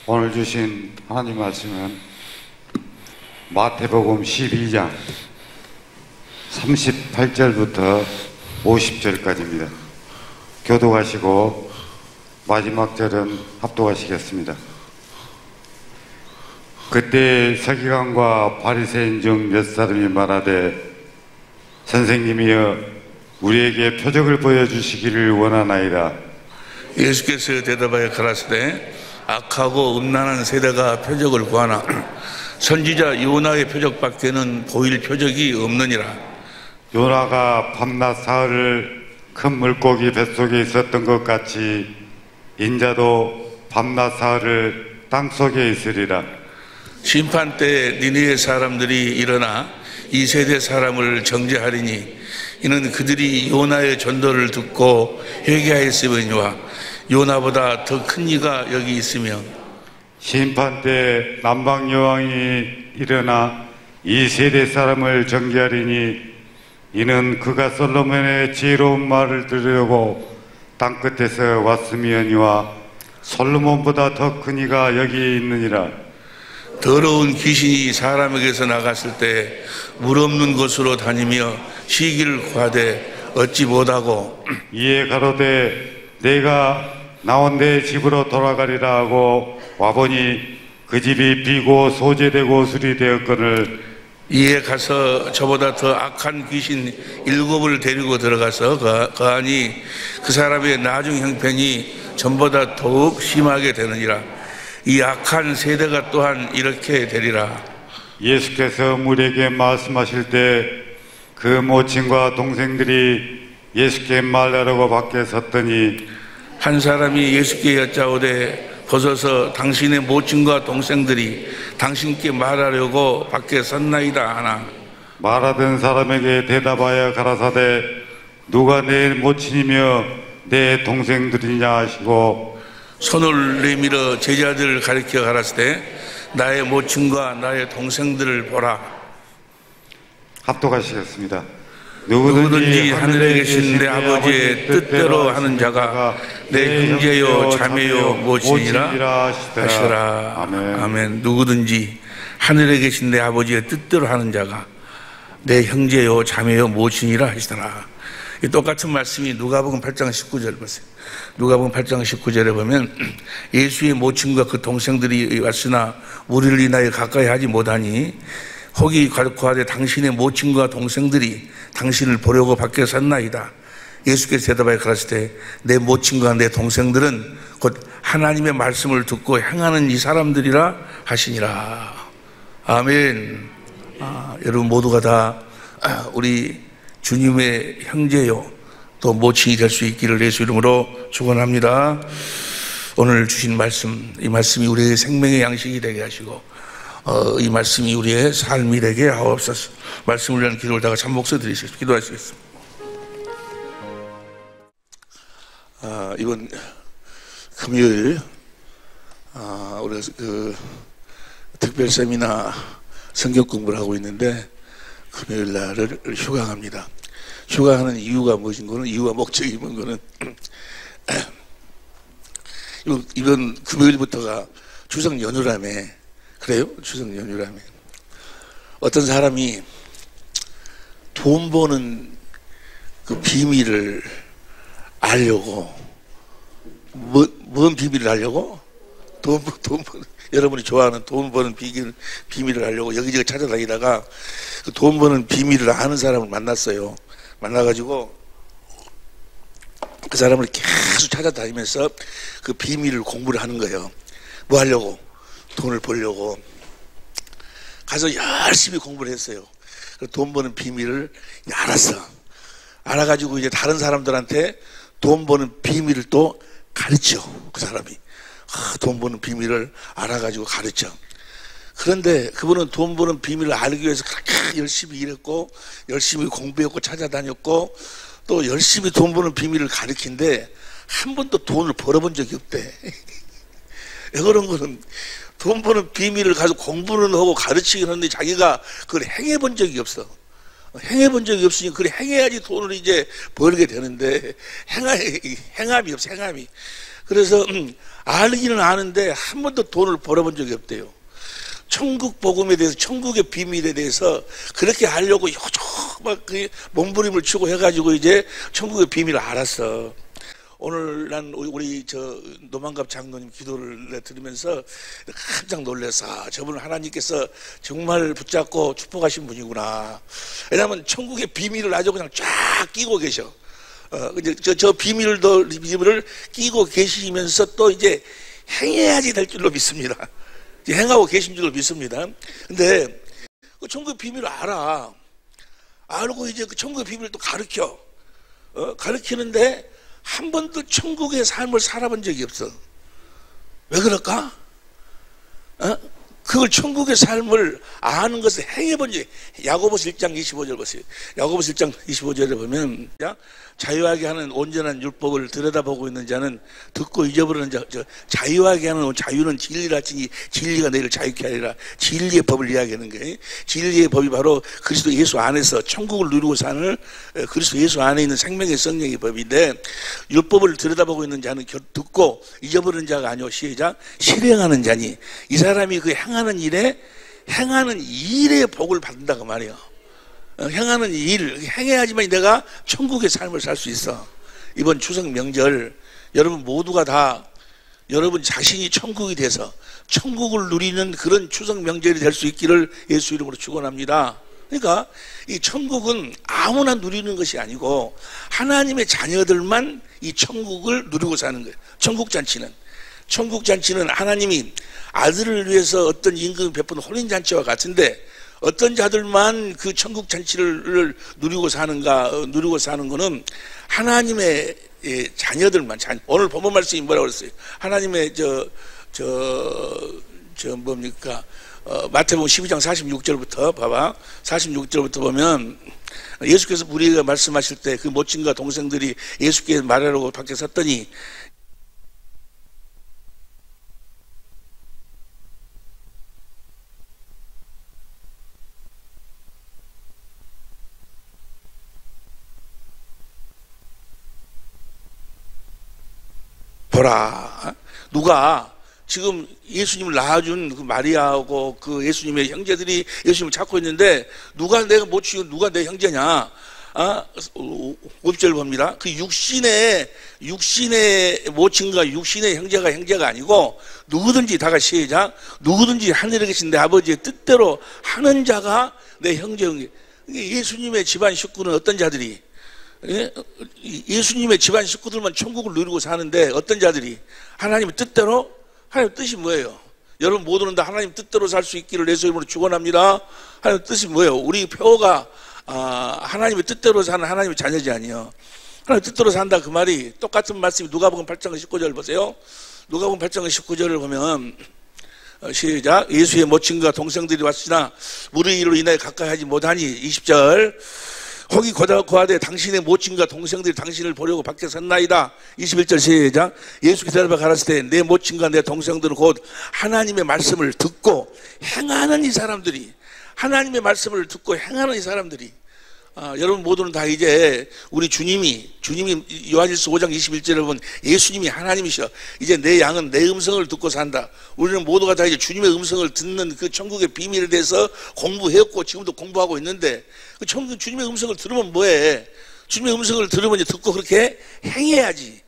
오늘 주신 하나님 말씀은 마태복음 12장 38절부터 50절까지입니다. 교독하시고 마지막 절은 합독하시겠습니다. 그때 서기관과 바리새인 중 몇 사람이 말하되 선생님이여 우리에게 표적을 보여주시기를 원하나이다. 예수께서 대답하여 가라사대 악하고 음란한 세대가 표적을 구하나 선지자 요나의 표적밖에는 보일 표적이 없느니라. 요나가 밤낮 사흘을 큰 물고기 뱃속에 있었던 것 같이 인자도 밤낮 사흘을 땅속에 있으리라. 심판 때 니느웨 사람들이 일어나 이 세대 사람을 정죄하리니 이는 그들이 요나의 전도를 듣고 회개하였음이니와 요나보다 더 큰 이가 여기 있으며 심판 때 남방 여왕이 일어나 이 세대 사람을 정죄하리니 이는 그가 솔로몬의 지혜로운 말을 들으려고 땅끝에서 왔음이니와 솔로몬보다 더 큰 이가 여기 있느니라. 더러운 귀신이 사람에게서 나갔을 때 물 없는 곳으로 다니며 쉬기를 구하되 얻지 못하고 이에 가로되 내가 나온 내 집으로 돌아가리라 하고 와보니 그 집이 비고 소재되고 수리되었거늘 이에 가서 저보다 더 악한 귀신 7을 데리고 들어가서 거하니 그 사람의 나중 형편이 전보다 더욱 심하게 되느니라. 이 악한 세대가 또한 이렇게 되리라. 예수께서 우리에게 말씀하실 때 그 모친과 동생들이 예수께 말하려고 밖에 섰더니 한 사람이 예수께 여짜오되 벗어서 당신의 모친과 동생들이 당신께 말하려고 밖에 섰나이다 하나. 말하던 사람에게 대답하여 가라사대 누가 내 모친이며 내 동생들이냐 하시고 손을 내밀어 제자들을 가리켜 가라사대 나의 모친과 나의 동생들을 보라. 합독하시겠습니다. 누구든지 하늘에 계신 내 아버지의 뜻대로 하는 자가 내 형제요 자매요 모친이라 하시라. 아멘. 누구든지 하늘에 계신 내 아버지의 뜻대로 하는 자가 내 형제요 자매요 모친이라 하시더라. 이 똑같은 말씀이 누가복음 8장 19절 보세요. 누가복음 8장 19절에 보면 예수의 모친과 그 동생들이 왔으나 우리를 인하여 가까이 하지 못하니 혹이 가르코하되 당신의 모친과 동생들이 당신을 보려고 밖에 섰나이다. 예수께서 대답하여 가라사대 내 모친과 내 동생들은 곧 하나님의 말씀을 듣고 행하는 이 사람들이라 하시니라. 아멘. 여러분 모두가 다 우리 주님의 형제요 또 모친이 될 수 있기를 예수 이름으로 축원합니다. 오늘 주신 말씀, 이 말씀이 우리의 생명의 양식이 되게 하시고 이 말씀이 우리의 삶이 되게 하옵소서. 말씀을 위한 기도를 다가 참 목소 드리시겠습니다. 기도하시겠습니다. 이번 금요일 우리가 그 특별 세미나 성경 공부를 하고 있는데 금요일 날을 휴강합니다. 휴강하는 이유가 무엇인 거는 이유와 목적이 뭔 거는 이번 금요일부터가 추석 연휴라며. 그래요? 추석 연휴라며. 어떤 사람이 돈 버는 그 비밀을 알려고 뭔 비밀을 알려고? 여러분이 좋아하는 돈 버는 비밀을 알려고 여기저기 찾아다니다가 그 돈 버는 비밀을 아는 사람을 만났어요. 만나가지고 그 사람을 계속 찾아다니면서 그 비밀을 공부를 하는 거예요. 뭐 하려고? 돈을 벌려고. 가서 열심히 공부를 했어요. 돈 버는 비밀을 알았어. 알아가지고 이제 다른 사람들한테 돈 버는 비밀을 또 가르쳐. 그 사람이 돈 버는 비밀을 알아가지고 가르쳐. 그런데 그분은 돈 버는 비밀을 알기 위해서 그렇게 열심히 일했고 열심히 공부했고 찾아다녔고 또 열심히 돈 버는 비밀을 가르친데 한 번도 돈을 벌어본 적이 없대. 왜 그런 거는 돈 버는 비밀을 가지고 공부는 하고 가르치긴 하는데 자기가 그걸 행해본 적이 없어. 행해본 적이 없으니 그래 행해야지 돈을 이제 벌게 되는데 행함이 없어. 행함이. 그래서 알기는 아는데 한 번도 돈을 벌어본 적이 없대요. 천국 복음에 대해서, 천국의 비밀에 대해서 그렇게 알려고 막 몸부림을 치고 해가지고 이제 천국의 비밀을 알았어. 오늘 난 우리 노만갑 장로님 기도를 들으면서 깜짝 놀라서, 저분은 하나님께서 정말 붙잡고 축복하신 분이구나. 왜냐하면 천국의 비밀을 아주 그냥 쫙 끼고 계셔. 저 비밀을 끼고 계시면서 또 이제 행해야지 될 줄로 믿습니다. 행하고 계신 줄로 믿습니다. 근데 그 천국의 비밀을 알고 이제 그 천국의 비밀을 또 가르치는데 한 번도 천국의 삶을 살아본 적이 없어. 왜 그럴까? 그걸 천국의 삶을 아는 것을 행해본 적이. 야고보서 1장 25절 보세요. 야고보서 1장 25절에 보면 자유하게 하는 온전한 율법을 들여다보고 있는 자는 듣고 잊어버리는 자, 자유하게 하는 자유는 진리라 치니 진리가 너희를 자유케 하리라. 진리의 법을 이야기하는 거예요. 진리의 법이 바로 그리스도 예수 안에서 천국을 누리고 사는 그리스도 예수 안에 있는 생명의 성령의 법인데, 율법을 들여다보고 있는 자는 듣고 잊어버리는 자가 아니오. 시작. 실행하는 자니 이 사람이 그 행하는 일의 복을 받는다고 말이에요. 행하는 일, 행해야지만 내가 천국의 삶을 살 수 있어. 이번 추석 명절 여러분 모두가 다 여러분 자신이 천국이 돼서 천국을 누리는 그런 추석 명절이 될 수 있기를 예수 이름으로 축원합니다. 그러니까 이 천국은 아무나 누리는 것이 아니고 하나님의 자녀들만 이 천국을 누리고 사는 거예요. 천국잔치는 하나님이 아들을 위해서 어떤 임금을 베푸는 혼인잔치와 같은데, 어떤 자들만 그 천국잔치를 누리고 사는 거는 하나님의 자녀들만. 오늘 본문 말씀이 뭐라고 그랬어요? 하나님의 마태복음 12장 46절부터 봐봐. 46절부터 보면 예수께서 우리가 말씀하실 때 그 모친과 동생들이 예수께 말하라고 밖에 섰더니 보라, 누가 지금 예수님을 낳아준 그 마리아하고 그 예수님의 형제들이 예수님을 찾고 있는데, 누가 내가 모치고 누가 내 형제냐? 5절 봅니다. 그 육신의 모친과 육신의 형제가 아니고 누구든지, 다 같이 시작. 누구든지 하늘에 계신 내 아버지의 뜻대로 하는 자가 내 형제. 예수님의 집안 식구는 어떤 자들이? 예수님의 집안 식구들만 천국을 누리고 사는데, 어떤 자들이 하나님의 뜻대로. 하나님의 뜻이 뭐예요? 여러분 모두는 다 하나님 뜻대로 살 수 있기를 예수 이름으로 축원합니다. 하나님의 뜻이 뭐예요? 우리 표가 하나님의 뜻대로 사는 하나님의 자녀지 아니에요. 하나님의 뜻대로 산다, 그 말이 똑같은 말씀이 누가복음 8장 19절 보세요. 누가복음 8장 19절을 보면 시작. 예수의 모친과 동생들이 왔으나 무리의 일로 인하여 가까이 하지 못하니. 20절. 혹이 고하되 당신의 모친과 동생들이 당신을 보려고 밖에 섰나이다. 21절 시작. 예수께서 대답하여 가라사대 내 모친과 내 동생들은 곧 하나님의 말씀을 듣고 행하는 이 사람들이. 하나님의 말씀을 듣고 행하는 이 사람들이. 여러분 모두는 다 이제 우리 주님이 요한일서 5장 21절에 보면 예수님이 하나님이셔. 이제 내 양은 내 음성을 듣고 산다. 우리는 모두가 다 이제 주님의 음성을 듣는 그 천국의 비밀에 대해서 공부했고 지금도 공부하고 있는데, 그 주님의 음성을 들으면 뭐해? 주님의 음성을 들으면 이제 듣고 그렇게 행해야지.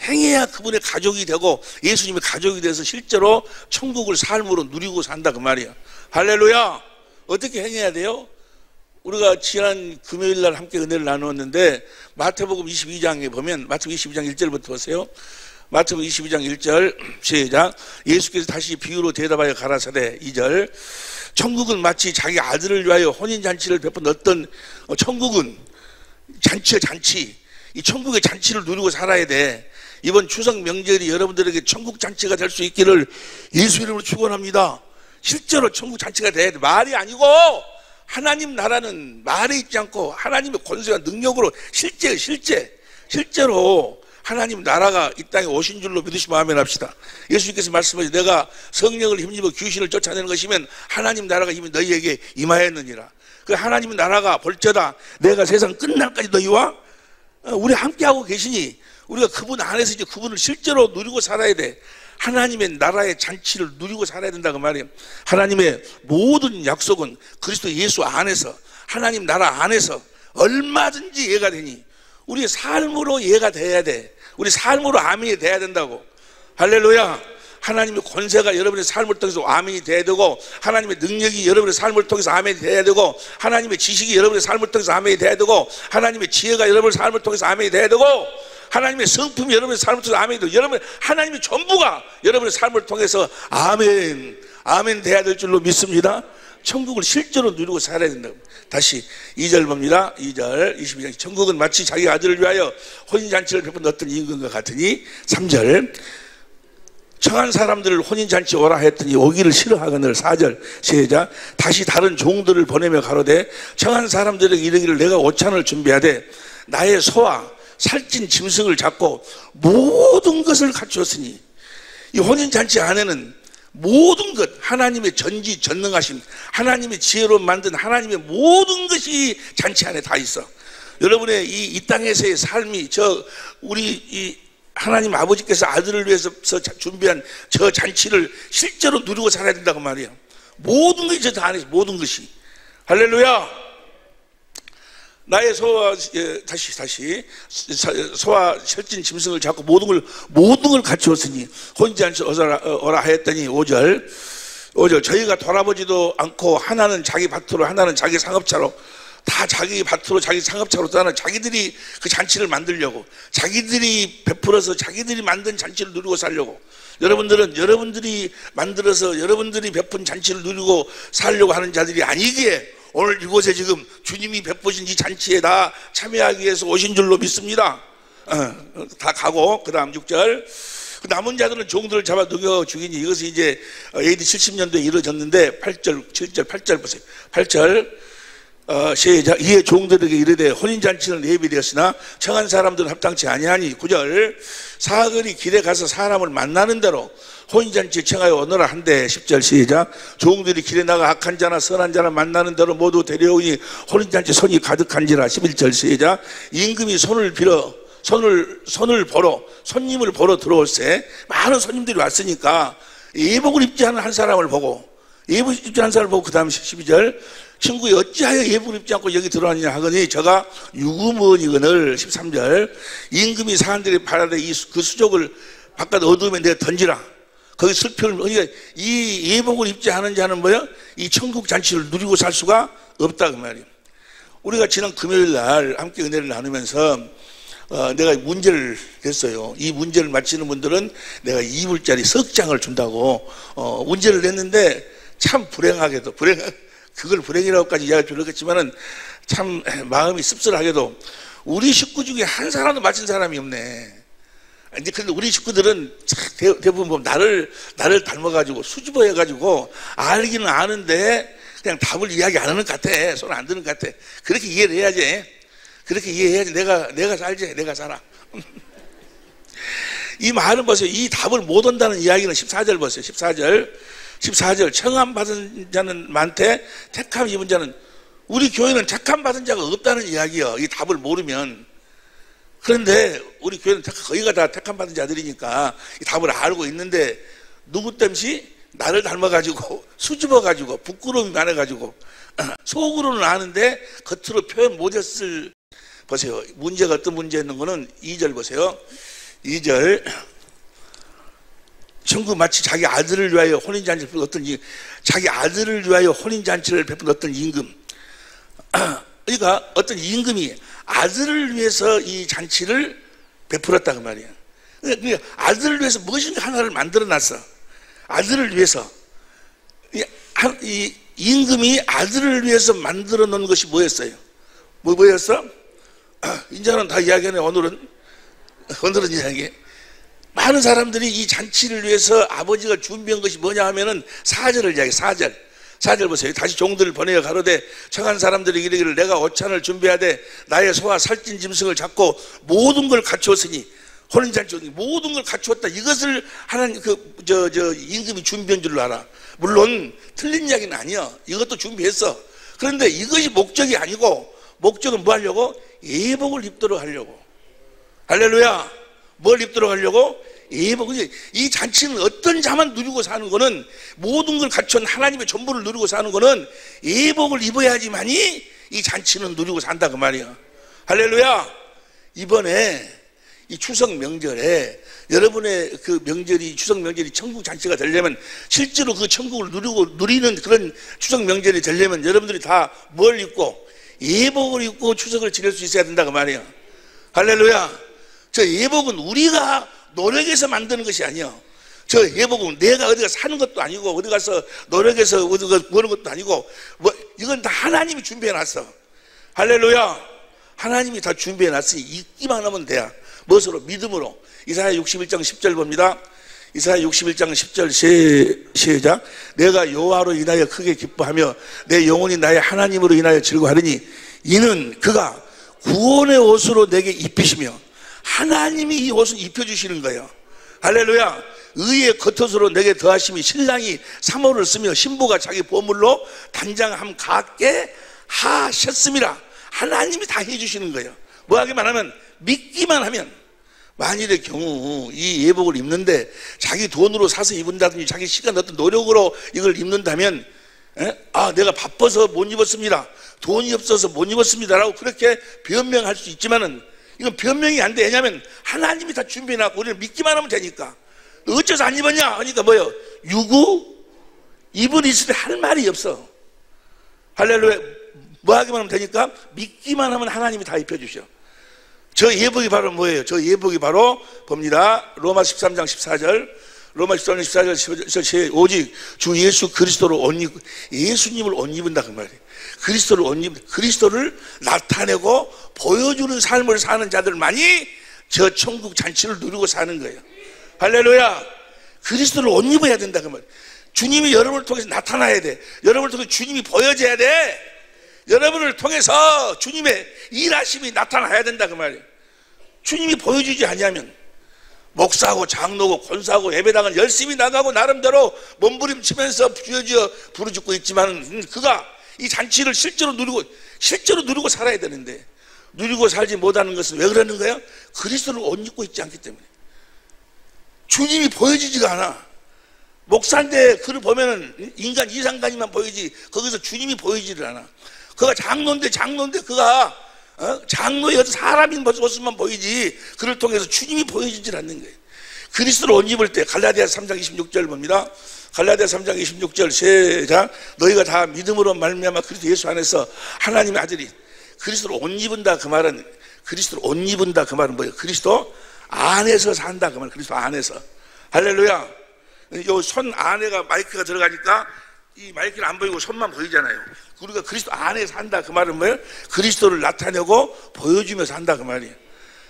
행해야 그분의 가족이 되고 예수님의 가족이 돼서 실제로 천국을 삶으로 누리고 산다, 그 말이야. 할렐루야. 어떻게 행해야 돼요? 우리가 지난 금요일 날 함께 은혜를 나누었는데, 마태복음 22장에 보면 마태복음 22장 1절부터 보세요. 마태복음 22장 1절 시작. 예수께서 다시 비유로 대답하여 가라사대. 2절. 천국은 마치 자기 아들을 위하여 혼인잔치를 베푼 어떤 천국은 잔치. 이 천국의 잔치를 누리고 살아야 돼. 이번 추석 명절이 여러분들에게 천국 잔치가 될 수 있기를 예수 이름으로 축원합니다. 실제로 천국 잔치가 돼야 돼. 말이 아니고, 하나님 나라는 말에 있지 않고 하나님의 권세와 능력으로 실제로 하나님 나라가 이 땅에 오신 줄로 믿으시면 아멘 합시다. 예수님께서 말씀하시되 내가 성령을 힘입어 귀신을 쫓아내는 것이면 하나님 나라가 이미 너희에게 임하였느니라. 그 하나님 나라가 볼저다 내가 세상 끝날까지 너희와 우리 함께하고 계시니, 우리가 그분 안에서 이제 그분을 실제로 누리고 살아야 돼. 하나님의 나라의 잔치를 누리고 살아야 된다고 말이에요. 하나님의 모든 약속은 그리스도 예수 안에서, 하나님 나라 안에서 얼마든지 이해가 되니 우리의 삶으로 이해가 돼야 돼. 우리 삶으로 아멘이 돼야 된다고. 할렐루야. 하나님의 권세가 여러분의 삶을 통해서 아멘이 돼야 되고, 하나님의 능력이 여러분의 삶을 통해서 아멘이 돼야 되고, 하나님의 지식이 여러분의 삶을 통해서 아멘이 돼야 되고, 하나님의 지혜가 여러분의 삶을 통해서 아멘이 돼야 되고, 하나님의 성품이 여러분의 삶을 통해서 아멘이 되고, 여러분 하나님의 전부가 여러분의 삶을 통해서 아멘 돼야 될 줄로 믿습니다. 천국을 실제로 누리고 살아야 된다고. 다시 2절 봅니다. 2절 22절. 천국은 마치 자기 아들을 위하여 혼인잔치를 베푼 어떤 임금과 같으니. 3절. 청한 사람들을 혼인잔치 오라 했더니 오기를 싫어하거늘. 4절 시작. 다시 다른 종들을 보내며 가로되 청한 사람들에게 이르기를 내가 오찬을 준비하되 나의 소와 살찐 짐승을 잡고 모든 것을 갖추었으니. 이 혼인잔치 안에는 모든 것, 하나님의 전지전능하심, 하나님의 지혜로 만든 하나님의 모든 것이 잔치 안에 다 있어. 여러분의 이 땅에서의 삶이 우리 이 하나님 아버지께서 아들을 위해서 준비한 저 잔치를 실제로 누리고 살아야 된다고 말이에요. 모든 것이 저 다 안에 있어. 모든 것이. 할렐루야. 나의 소와 소와 살찐 짐승을 잡고 모든 걸 갖추었으니 혼인잔치 오라 하였더니. 5절 저희가 돌아보지도 않고 하나는 자기 밭으로 하나는 자기 상업차로, 다 자기 밭으로 자기 상업차로 떠나 자기들이 그 잔치를 만들려고, 자기들이 베풀어서 자기들이 만든 잔치를 누리고 살려고. 여러분들은 여러분들이 만들어서 여러분들이 베푼 잔치를 누리고 살려고 하는 자들이 아니기에 오늘 이곳에 지금 주님이 베푸신 이 잔치에 다 참여하기 위해서 오신 줄로 믿습니다. 다 가고, 그 다음 6절. 남은 자들은 종들을 잡아 녹여 죽이니. 이것이 이제 AD 70년도에 이루어졌는데 8절 보세요. 8절 시작. 이에 종들에게 이르되 혼인잔치는 예비되었으나 청한 사람들은 합당치 아니하니. 9절 사흘이 길에 가서 사람을 만나는 대로 혼인잔치에 청하여 오너라 한데. 10절 시작. 종들이 길에 나가 악한 자나 선한 자나 만나는 대로 모두 데려오니 혼인잔치 손이 가득한지라. 11절 시작. 임금이 손을 보러 손님을 보러 들어올세. 많은 손님들이 왔으니까 예복을 입지 않은 한 사람을 보고, 예복을 입지 않은 사람을 보고, 그 다음 12절 친구에 어찌하여 예복을 입지 않고 여기 들어왔느냐 하거니 저가 유구머니거늘. 13절 임금이 사람들이 바라되 그 수족을 바깥 어두움에 내가 던지라. 거기 슬픔을. 그러니까 이 예복을 입지 않은 자는 뭐야? 이 천국 잔치를 누리고 살 수가 없다 그 말이에요. 우리가 지난 금요일 날 함께 은혜를 나누면서 내가 문제를 냈어요. 이 문제를 마치는 분들은 내가 2불짜리 석 장을 준다고 문제를 냈는데, 참 불행하게도 그걸 불행이라고까지 이야기할 필요는 없겠지만은 참 마음이 씁쓸하게도 우리 식구 중에 한 사람도 맞힌 사람이 없네. 이제 근데 우리 식구들은 대부분 보면 나를 닮아가지고 수줍어해가지고 알기는 아는데 그냥 답을 이야기 안 하는 것 같아. 손 안 드는 것 같아. 그렇게 이해를 해야지. 그렇게 이해해야지. 내가 살지. 내가 살아. 이 말은 보세요. 이 답을 못 온다는 이야기는 14절 보세요. 14절 청함 받은 자는 많대 택함 입은 자는. 우리 교회는 택함 받은 자가 없다는 이야기예요. 이 답을 모르면. 그런데 우리 교회는 거의가 다 택함 받은 자들이니까 이 답을 알고 있는데, 누구 땜시 나를 닮아가지고 수줍어가지고 부끄러움이 많아가지고 속으로는 아는데 겉으로 표현 못했을. 보세요. 문제가 어떤 문제였는 거는 2절 보세요. 2절 천국 마치 자기 아들을 위하여 혼인잔치를 베푼 어떤 자기 아들을 위하여 혼인잔치를 베푼 어떤 임금. 그러니까 어떤 임금이 아들을 위해서 이 잔치를 베풀었다 그 말이에요. 그러니까 아들을 위해서 무엇인가 하나를 만들어놨어. 아들을 위해서. 이 임금이 아들을 위해서 만들어 놓은 것이 뭐였어요? 뭐였어? 이제는 다 이야기하네. 오늘은 이야기. 많은 사람들이 이 잔치를 위해서 아버지가 준비한 것이 뭐냐 하면은 4절을 이야기해. 4절 보세요. 다시 종들을 보내어 가로되 청한 사람들이 이르기를 내가 오찬을 준비하되 나의 소와 살찐 짐승을 잡고 모든 걸 갖추었으니. 혼인잔치 모든 걸 갖추었다. 이것을 하나님 임금이 준비한 줄로 알아. 물론 틀린 이야기는 아니야. 이것도 준비했어. 그런데 이것이 목적이 아니고, 목적은 뭐 하려고? 예복을 입도록 하려고. 할렐루야. 뭘 입도록 하려고? 예복. 이 잔치는 어떤 자만 누리고 사는 거는, 모든 걸 갖춘 하나님의 전부를 누리고 사는 거는 예복을 입어야지만이 이 잔치는 누리고 산다 그 말이야. 할렐루야. 이번에 이 추석 명절에 여러분의 그 명절이, 추석 명절이 천국 잔치가 되려면, 실제로 그 천국을 누리는 그런 추석 명절이 되려면 여러분들이 다 뭘 입고? 예복을 입고 추석을 지낼 수 있어야 된다 그 말이야. 할렐루야. 저 예복은 우리가 노력해서 만드는 것이 아니야. 저 예복은 내가 어디 가서 사는 것도 아니고, 어디 가서 노력해서 어디 가서 보는 것도 아니고, 이건 다 하나님이 준비해 놨어. 할렐루야. 하나님이 다 준비해 놨으니 잊기만 하면 돼요. 무엇으로? 믿음으로. 이사야 61장 10절 봅니다. 이사야 61장 10절 시작. 내가 여호와로 인하여 크게 기뻐하며 내 영혼이 나의 하나님으로 인하여 즐거워하리니 이는 그가 구원의 옷으로 내게 입히시며, 하나님이 이 옷을 입혀주시는 거예요. 할렐루야. 의의 겉옷으로 내게 더하심이, 신랑이 사모를 쓰며 신부가 자기 보물로 단장함 같게 하셨습니다. 하나님이 다 해주시는 거예요. 뭐 하기만 하면, 믿기만 하면. 만일의 경우 이 예복을 입는데 자기 돈으로 사서 입은다든지 자기 시간 어떤 노력으로 이걸 입는다면, 내가 바빠서 못 입었습니다, 돈이 없어서 못 입었습니다 라고 그렇게 변명할 수 있지만은, 이건 변명이 안 돼. 왜냐하면 하나님이 다 준비해놨고 우리는 믿기만 하면 되니까. 어째서 안 입었냐? 그러니까 뭐요? 유구 입은 있을 때 할 말이 없어. 할렐루야. 뭐 하기만 하면 되니까, 믿기만 하면 하나님이 다 입혀주셔. 저 예복이 바로 뭐예요? 저 예복이 바로 봅니다. 로마 13장 14절. 로마 13장 14절. 오직 주 예수 그리스도를 옷 입고, 예수님을 옷 입은다 그 말이에요. 그리스도를 옷 입는, 그리스도를 나타내고 보여주는 삶을 사는 자들만이 저 천국 잔치를 누리고 사는 거예요. 할렐루야. 그리스도를 옷 입어야 된다 그 말이에요. 주님이 여러분을 통해서 나타나야 돼. 여러분을 통해서 주님이 보여져야 돼. 여러분을 통해서 주님의 일하심이 나타나야 된다 그 말이에요. 주님이 보여주지 않으면 목사하고 장로고 권사하고 예배당은 열심히 나가고 나름대로 몸부림치면서 주여주여 부르짖고 있지만, 그가 이 잔치를 실제로 누리고 살아야 되는데 누리고 살지 못하는 것은 왜 그러는 거예요? 그리스도를 옷 입고 있지 않기 때문에. 주님이 보여지지가 않아. 목사인데 그를 보면은 인간 이상간이만 보이지 거기서 주님이 보이지를 않아. 그가 장로인데 그가 장로의 어떤 사람인 모습만 보이지 그를 통해서 주님이 보여지질 않는 거예요. 그리스도를 옷 입을 때 갈라디아서 3장 26절 봅니다. 갈라디아서 3장 26절 시작. 너희가 다 믿음으로 말미암아 그리스도 예수 안에서 하나님의 아들이, 그리스도를 옷 입은다 그 말은, 그리스도를 옷 입은다 그 말은 뭐예요? 그리스도 안에서 산다 그 말. 그리스도 안에서. 할렐루야. 요 손 안에가 마이크가 들어가니까 이 마이크는 안 보이고 손만 보이잖아요. 우리가 그리스도 안에 산다 그 말은 뭐예요? 그리스도를 나타내고 보여주면서 산다 그 말이에요.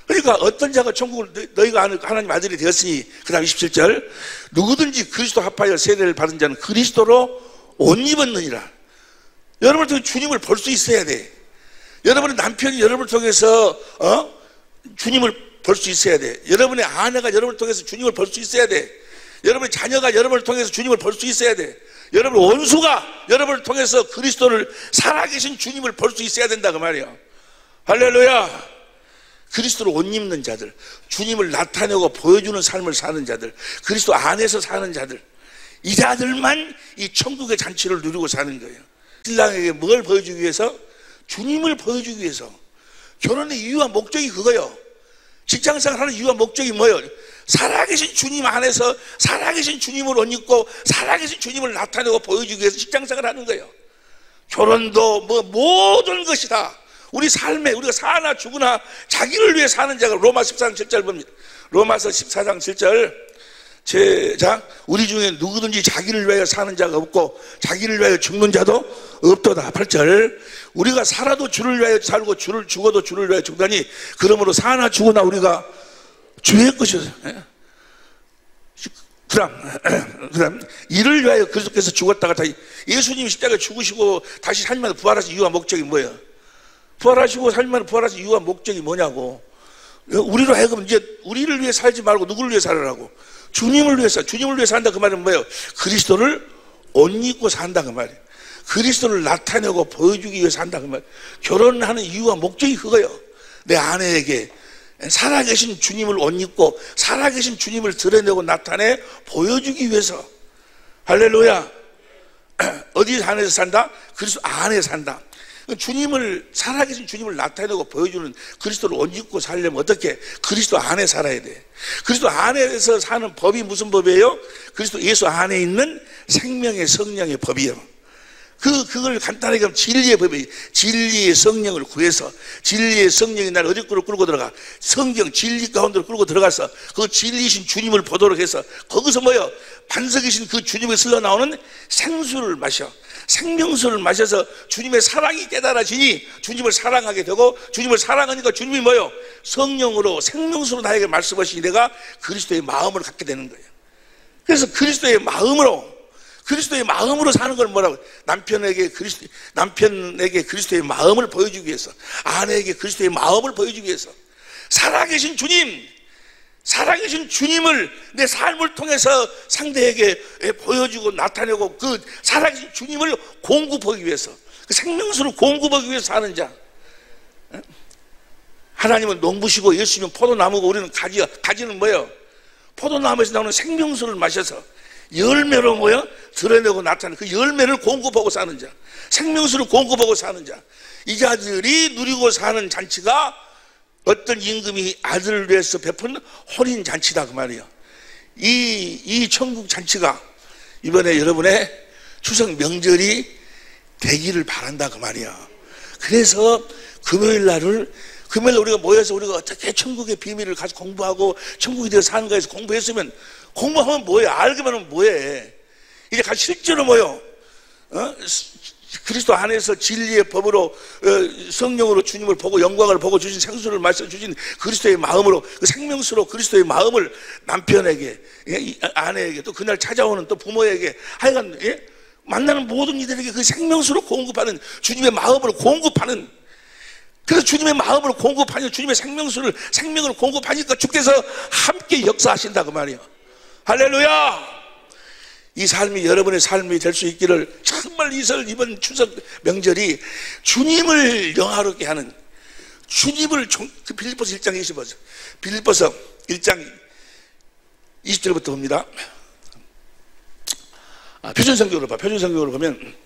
그러니까 어떤 자가 천국을, 너희가 하나님 아들이 되었으니, 그 다음 27절, 누구든지 그리스도 합하여 세례를 받은 자는 그리스도로 옷 입었느니라. 여러분을 통해 주님을 볼 수 있어야 돼. 여러분의 남편이 여러분을 통해서 주님을 볼 수 있어야 돼. 여러분의 아내가 여러분을 통해서 주님을 볼 수 있어야 돼. 여러분의 자녀가 여러분을 통해서 주님을 볼 수 있어야 돼. 여러분 원수가 여러분을 통해서 그리스도를, 살아계신 주님을 볼 수 있어야 된다 그 말이야. 할렐루야. 그리스도를 옷 입는 자들, 주님을 나타내고 보여주는 삶을 사는 자들, 그리스도 안에서 사는 자들, 이 자들만 이 천국의 잔치를 누리고 사는 거예요. 신랑에게 뭘 보여주기 위해서? 주님을 보여주기 위해서. 결혼의 이유와 목적이 그거예요. 직장생활하는 이유와 목적이 뭐예요? 살아계신 주님 안에서 살아계신 주님을 옷 입고 살아계신 주님을 나타내고 보여주기 위해서 직장생활을 하는 거예요. 결혼도 모든 것이 다 우리 삶에, 우리가 사나 죽으나 자기를 위해 사는 자가, 로마 14장 7절 봅니다. 로마서 14장 7절 제자, 우리 중에 누구든지 자기를 위하여 사는 자가 없고 자기를 위하여 죽는 자도 없도다. 8절, 우리가 살아도 주를 위하여 살고 죽어도 주를 위하여 죽다니 그러므로 사나 죽으나 우리가 주의 것이어서. 그다음 이를 위하여 그리스도께서 죽었다가 다시, 예수님이 십자가에 죽으시고 다시 살면서 부활하신 이유와 목적이 뭐예요? 부활하시고 살면 부활하신 이유와 목적이 뭐냐고. 우리로 하여금 이제 우리를 위해 살지 말고 누구를 위해 살으라고? 주님을 위해 주님을 위해 산다 그 말은 뭐예요? 그리스도를 옷 입고 산다 그 말이에요. 그리스도를 나타내고 보여주기 위해 산다 그 말. 결혼하는 이유와 목적이 그거예요. 내 아내에게 살아계신 주님을 옷 입고 살아계신 주님을 드러내고 나타내 보여주기 위해서. 할렐루야. 어디 안에서 산다? 그리스도 안에 산다. 주님을, 살아계신 주님을 나타내고 보여주는 그리스도를 옷 입고 살려면 어떻게? 그리스도 안에 살아야 돼. 그리스도 안에서 사는 법이 무슨 법이에요? 그리스도 예수 안에 있는 생명의 성령의 법이에요. 그걸 간단하게 하면 진리의 법이, 진리의 성령을 구해서, 진리의 성령이 나를 어디로 끌고 들어가? 성경 진리 가운데로 끌고 들어가서 그 진리이신 주님을 보도록 해서 거기서 뭐요? 반석이신 그 주님에 흘러나오는 생수를 마셔. 생명수를 마셔서 주님의 사랑이 깨달아지니 주님을 사랑하게 되고, 주님을 사랑하니까 주님이 뭐요? 성령으로 생명수로 나에게 말씀하시니 내가 그리스도의 마음을 갖게 되는 거예요. 그래서 그리스도의 마음으로 사는 걸 뭐라고? 남편에게 그리스도의 마음을 보여주기 위해서, 아내에게 그리스도의 마음을 보여주기 위해서, 살아계신 주님을 내 삶을 통해서 상대에게 보여주고 나타내고, 그 살아계신 주님을 공급하기 위해서, 그 생명수를 공급하기 위해서 사는 자. 하나님은 농부시고 예수님은 포도나무고 우리는 가지는 뭐예요? 포도나무에서 나오는 생명수를 마셔서 열매로 뭐야? 드러내고 나타내는 그 열매를 공급하고 사는 자, 생명수를 공급하고 사는 자, 이 자들이 누리고 사는 잔치가 어떤 임금이 아들을 위해서 베푼 혼인잔치다 그 말이에요. 이 천국 잔치가 이번에 여러분의 추석 명절이 되기를 바란다 그 말이야. 그래서 금요일 우리가 모여서 우리가 어떻게 천국의 비밀을 가서 공부하고 천국에 대해서 사는 거에서 공부했으면, 공부하면 뭐해? 알기만 하면 뭐해? 이제 가서 실제로 뭐요? 그리스도 안에서 진리의 법으로 성령으로 주님을 보고 영광을 보고 주신 생수를 마셔 주신 그리스도의 마음으로, 그 생명수로 그리스도의 마음을 남편에게, 아내에게, 또 그날 찾아오는 또 부모에게, 하여간 만나는 모든 이들에게 그 생명수로 공급하는, 주님의 마음으로 공급하는, 그래서 주님의 마음으로 공급하니 주님의 생명을 공급하니까 주께서 함께 역사하신다 그 말이에요. 할렐루야. 이 삶이 여러분의 삶이 될 수 있기를, 정말 이번 추석 명절이 주님을 영화롭게 하는, 그 빌립보서 1장 20절, 빌립보서 1장 20절부터 봅니다. 표준성경으로 봐. 표준성경으로 보면,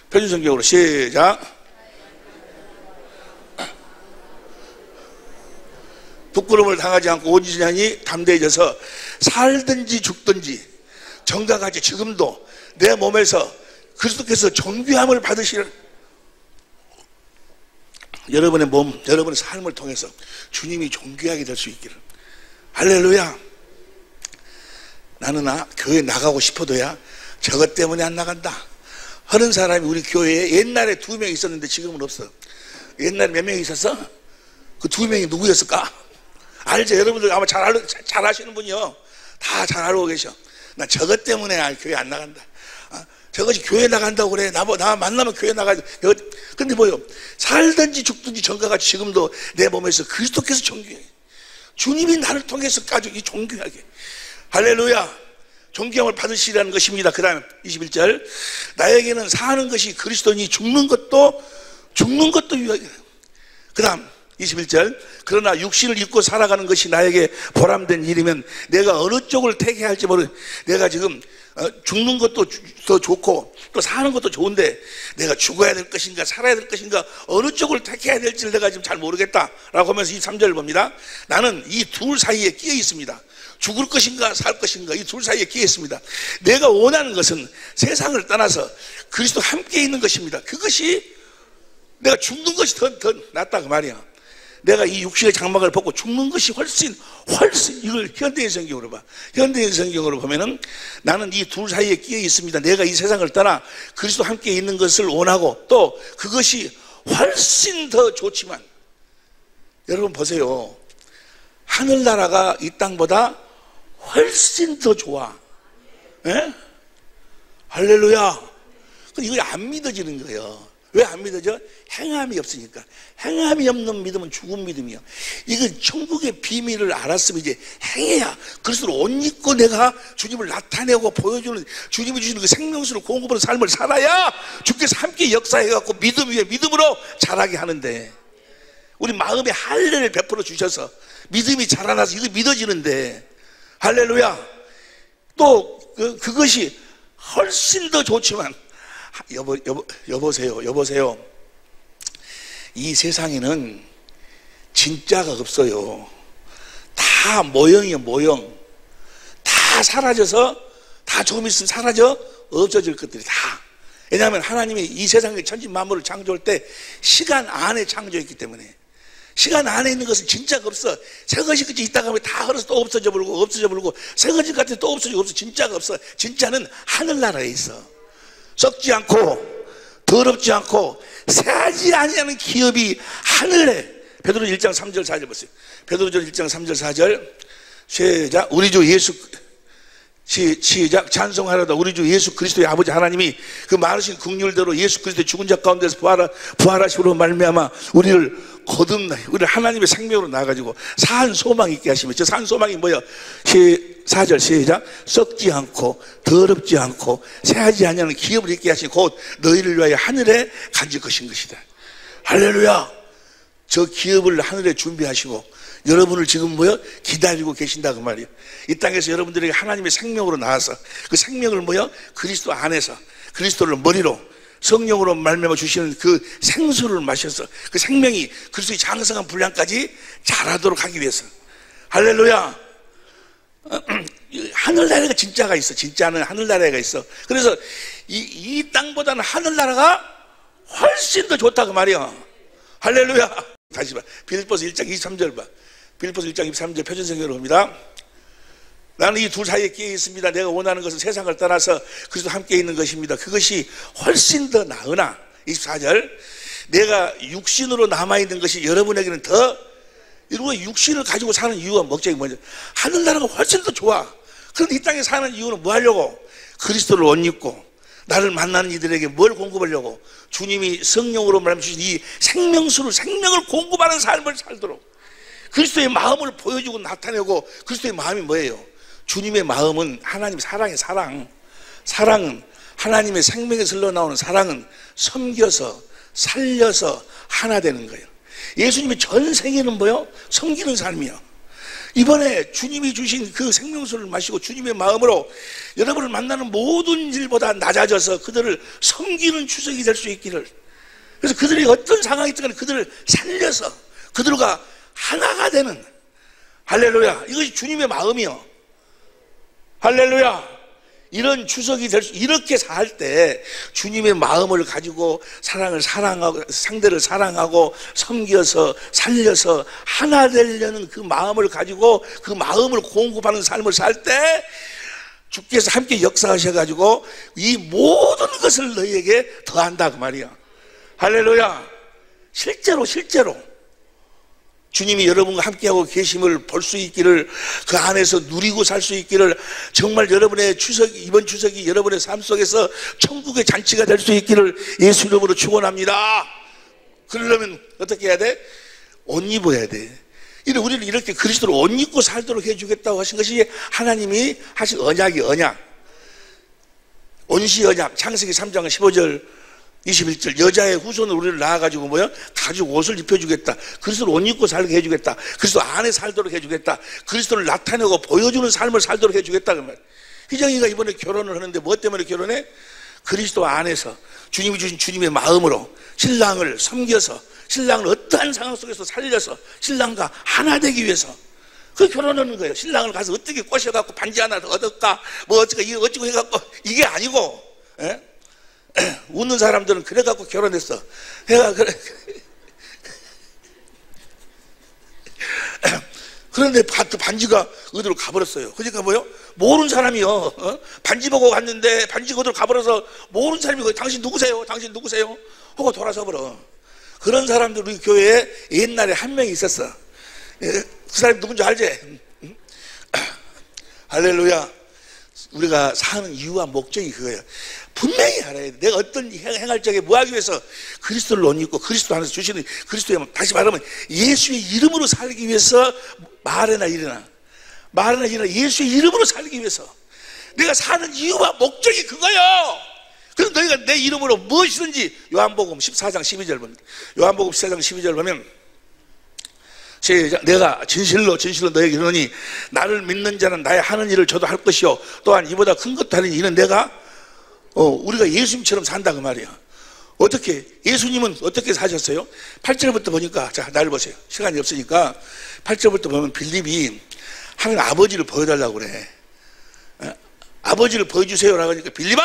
표준성경으로 시작. 부끄러움을 당하지 않고 오직 하니 담대해져서 살든지 죽든지 정각하지 지금도 내 몸에서 그리스도께서 존귀함을 받으시는, 여러분의 몸, 여러분의 삶을 통해서 주님이 존귀하게 될 수 있기를. 할렐루야. 나는 교회 나가고 싶어도야 저것 때문에 안 나간다 하는 사람이 우리 교회에 옛날에 2명 있었는데 지금은 없어. 옛날에 몇 명 있었어? 그 2명이 누구였을까? 알죠? 여러분들 아마 잘 아시는 분이요. 다 잘 알고 계셔. 나 저것 때문에 교회 안 나간다. 저것이 교회 나간다고 그래. 나 만나면 교회 나가야 돼. 근데 뭐요? 살든지 죽든지 전과같이 지금도 내 몸에서 그리스도께서 존귀해. 주님이 나를 통해서 가지고 존귀하게. 할렐루야. 존귀함을 받으시라는 것입니다. 그 다음 21절. 나에게는 사는 것이 그리스도니 죽는 것도 유익이다. 그 다음 21절. 그러나 육신을 입고 살아가는 것이 나에게 보람된 일이면 내가 어느 쪽을 택해야 할지 내가 지금 죽는 것도 더 좋고 또 사는 것도 좋은데 내가 죽어야 될 것인가 살아야 될 것인가 어느 쪽을 택해야 될지를 내가 지금 잘 모르겠다라고 하면서 23절을 봅니다. 나는 이 둘 사이에 끼어 있습니다. 죽을 것인가 살 것인가 이 둘 사이에 끼어 있습니다. 내가 원하는 것은 세상을 떠나서 그리스도 함께 있는 것입니다. 그것이 내가 죽는 것이 더 낫다 그 말이야. 내가 이 육신의 장막을 벗고 죽는 것이 훨씬 이걸 현대인 성경으로 봐. 현대인 성경으로 보면은 나는 이 둘 사이에 끼어 있습니다. 내가 이 세상을 떠나 그리스도 함께 있는 것을 원하고 또 그것이 훨씬 더 좋지만 여러분 보세요. 하늘나라가 이 땅보다 훨씬 더 좋아. 예? 할렐루야. 근데 이거 안 믿어지는 거예요. 왜 안 믿어져? 행함이 없으니까. 행함이 없는 믿음은 죽은 믿음이야. 이거 천국의 비밀을 알았으면 이제 행해야 그리스도를 옷 입고 내가 주님을 나타내고 보여주는 주님이 주시는 그 생명수를 공급하는 삶을 살아야 주께서 함께 역사해갖고 믿음 위에 믿음으로 자라게 하는데 우리 마음에 할례를 베풀어 주셔서 믿음이 자라나서 이거 믿어지는데, 할렐루야. 또 그것이 훨씬 더 좋지만, 여보세요. 이 세상에는 진짜가 없어요. 다 모형이에요, 모형. 다 사라져서, 다 조금 있으면 사라져 없어질 것들이 다. 왜냐하면 하나님이 이 세상의 천지 만물을 창조할 때 시간 안에 창조했기 때문에, 시간 안에 있는 것은 진짜가 없어. 새 것이 그치 있다가 하면 다 흘러서 또 없어져 버리고 새 것이 같은 또 없어지고 없어. 진짜가 없어. 진짜는 하늘나라에 있어. 썩지 않고 더럽지 않고 새하지 아니하는 기업이 하늘에. 베드로 1장 3절 4절 보세요. 베드로전 1장 3절 4절 시작. 우리 주 예수, 시작. 찬송하라다. 우리 주 예수 그리스도의 아버지 하나님이 그 많으신 긍휼대로 예수 그리스도의 죽은 자 가운데서 부활하심으로 말미암아 우리를 거듭나, 우리를 하나님의 생명으로 나가지고 산 소망 있게 하시며, 저 산 소망이 뭐야? 4절 시작. 썩지 않고 더럽지 않고 새하지 아니하는 기업을 있게 하신 곧 너희를 위하여 하늘에 간질 것인 것이다. 할렐루야. 저 기업을 하늘에 준비하시고 여러분을 지금 뭐요? 기다리고 계신다 그 말이에요. 이 땅에서 여러분들에게 하나님의 생명으로 나와서 그 생명을 뭐요? 그리스도 안에서 그리스도를 머리로 성령으로 말미암아 주시는 그 생수를 마셔서 그 생명이 그리스도의 장성한 분량까지 자라도록 하기 위해서. 할렐루야. 하늘나라가 진짜가 있어. 진짜는 하늘나라가 있어. 그래서 이 땅보다는 하늘나라가 훨씬 더 좋다 그 말이야. 할렐루야. 다시 봐. 빌립보서 1장 23절 봐. 빌립보서 1장 23절 표준성경으로 봅니다. 나는 이 둘 사이에 끼어 있습니다. 내가 원하는 것은 세상을 떠나서 그리스도 함께 있는 것입니다. 그것이 훨씬 더 나으나, 24절, 내가 육신으로 남아있는 것이 여러분에게는 더, 이러고 육신을 가지고 사는 이유와 목적이 뭐냐? 하늘나라가 훨씬 더 좋아. 그런데 이 땅에 사는 이유는 뭐 하려고? 그리스도를 옷 입고 나를 만나는 이들에게 뭘 공급하려고? 주님이 성령으로 말씀주신 이 생명을 공급하는 삶을 살도록 그리스도의 마음을 보여주고 나타내고. 그리스도의 마음이 뭐예요? 주님의 마음은 하나님 사랑의 사랑은 하나님의 생명에서 흘러나오는 사랑은 섬겨서 살려서 하나 되는 거예요. 예수님의 전 생애는 뭐예요? 섬기는 삶이요. 이번에 주님이 주신 그 생명수를 마시고 주님의 마음으로 여러분을 만나는 모든 일보다 낮아져서 그들을 섬기는 추석이 될 수 있기를. 그래서 그들이 어떤 상황이 있든 그들을 살려서 그들과 하나가 되는. 할렐루야. 이것이 주님의 마음이요. 할렐루야. 이런 추석이 될 수, 이렇게 살 때 주님의 마음을 가지고 사랑하고 상대를 사랑하고 섬겨서 살려서 하나 되려는 그 마음을 가지고 그 마음을 공급하는 삶을 살 때 주께서 함께 역사하셔가지고 이 모든 것을 너희에게 더한다 그 말이야. 할렐루야. 실제로 주님이 여러분과 함께하고 계심을 볼 수 있기를, 그 안에서 누리고 살 수 있기를, 정말 여러분의 이번 추석이 여러분의 삶 속에서 천국의 잔치가 될 수 있기를 예수 이름으로 축원합니다. 그러려면 어떻게 해야 돼? 옷 입어야 돼. 우리를 이렇게 그리스도를 옷 입고 살도록 해주겠다고 하신 것이 하나님이 하신 언약. 온시 언약. 창세기 3장 15절 21절. 여자의 후손으로 우리를 낳아가지고 뭐야? 가죽 옷을 입혀주겠다. 그리스도를 옷 입고 살게 해주겠다. 그리스도 안에 살도록 해주겠다. 그리스도를 나타내고 보여주는 삶을 살도록 해주겠다. 그 말. 희정이가 이번에 결혼을 하는데 뭐 때문에 결혼해? 그리스도 안에서 주님이 주신 주님의 마음으로 신랑을 섬겨서 신랑을 어떠한 상황 속에서 살려서 신랑과 하나 되기 위해서 그 결혼하는 거예요. 신랑을 가서 어떻게 꼬셔갖고 반지 하나 더 얻을까? 뭐 어쩌고 해갖고 이게 아니고, 예? 웃는 사람들은 그래갖고 결혼했어. 내가 그래. 그런데 반지가 어디로 가버렸어요. 그러니까 뭐요? 모르는 사람이요. 반지 보고 갔는데 반지가 어디로 가버려서 모르는 사람이 당신 누구세요? 하고 돌아서 버려. 그런 사람들 우리 교회에 옛날에 한 명이 있었어. 그 사람이 누군지 알지? 할렐루야. 우리가 사는 이유와 목적이 그거예요. 분명히 알아야 돼. 내가 어떤 행할 적에 뭐 하기 위해서 그리스도를 옷 입고 그리스도 안에서 주시는 그리스도의, 다시 말하면 예수의 이름으로 살기 위해서 말이나 일어나 예수의 이름으로 살기 위해서 내가 사는 이유와 목적이 그거예요. 그래서 너희가 내 이름으로 무엇이든지. 요한복음 14장 12절 봅니다. 요한복음 14장 12절 보면 시작. 내가 진실로 너에게 이르노니 나를 믿는 자는 나의 하는 일을 저도 할 것이요 또한 이보다 큰 것도 하리니 이는 내가 우리가 예수님처럼 산다 그 말이야. 어떻게 예수님은 어떻게 사셨어요? 8절부터 보니까 자 나를 보세요. 시간이 없으니까 8절부터 보면 빌립이 하나님 아버지를 보여달라고 그래. 아버지를 보여주세요라고 하니까 빌립아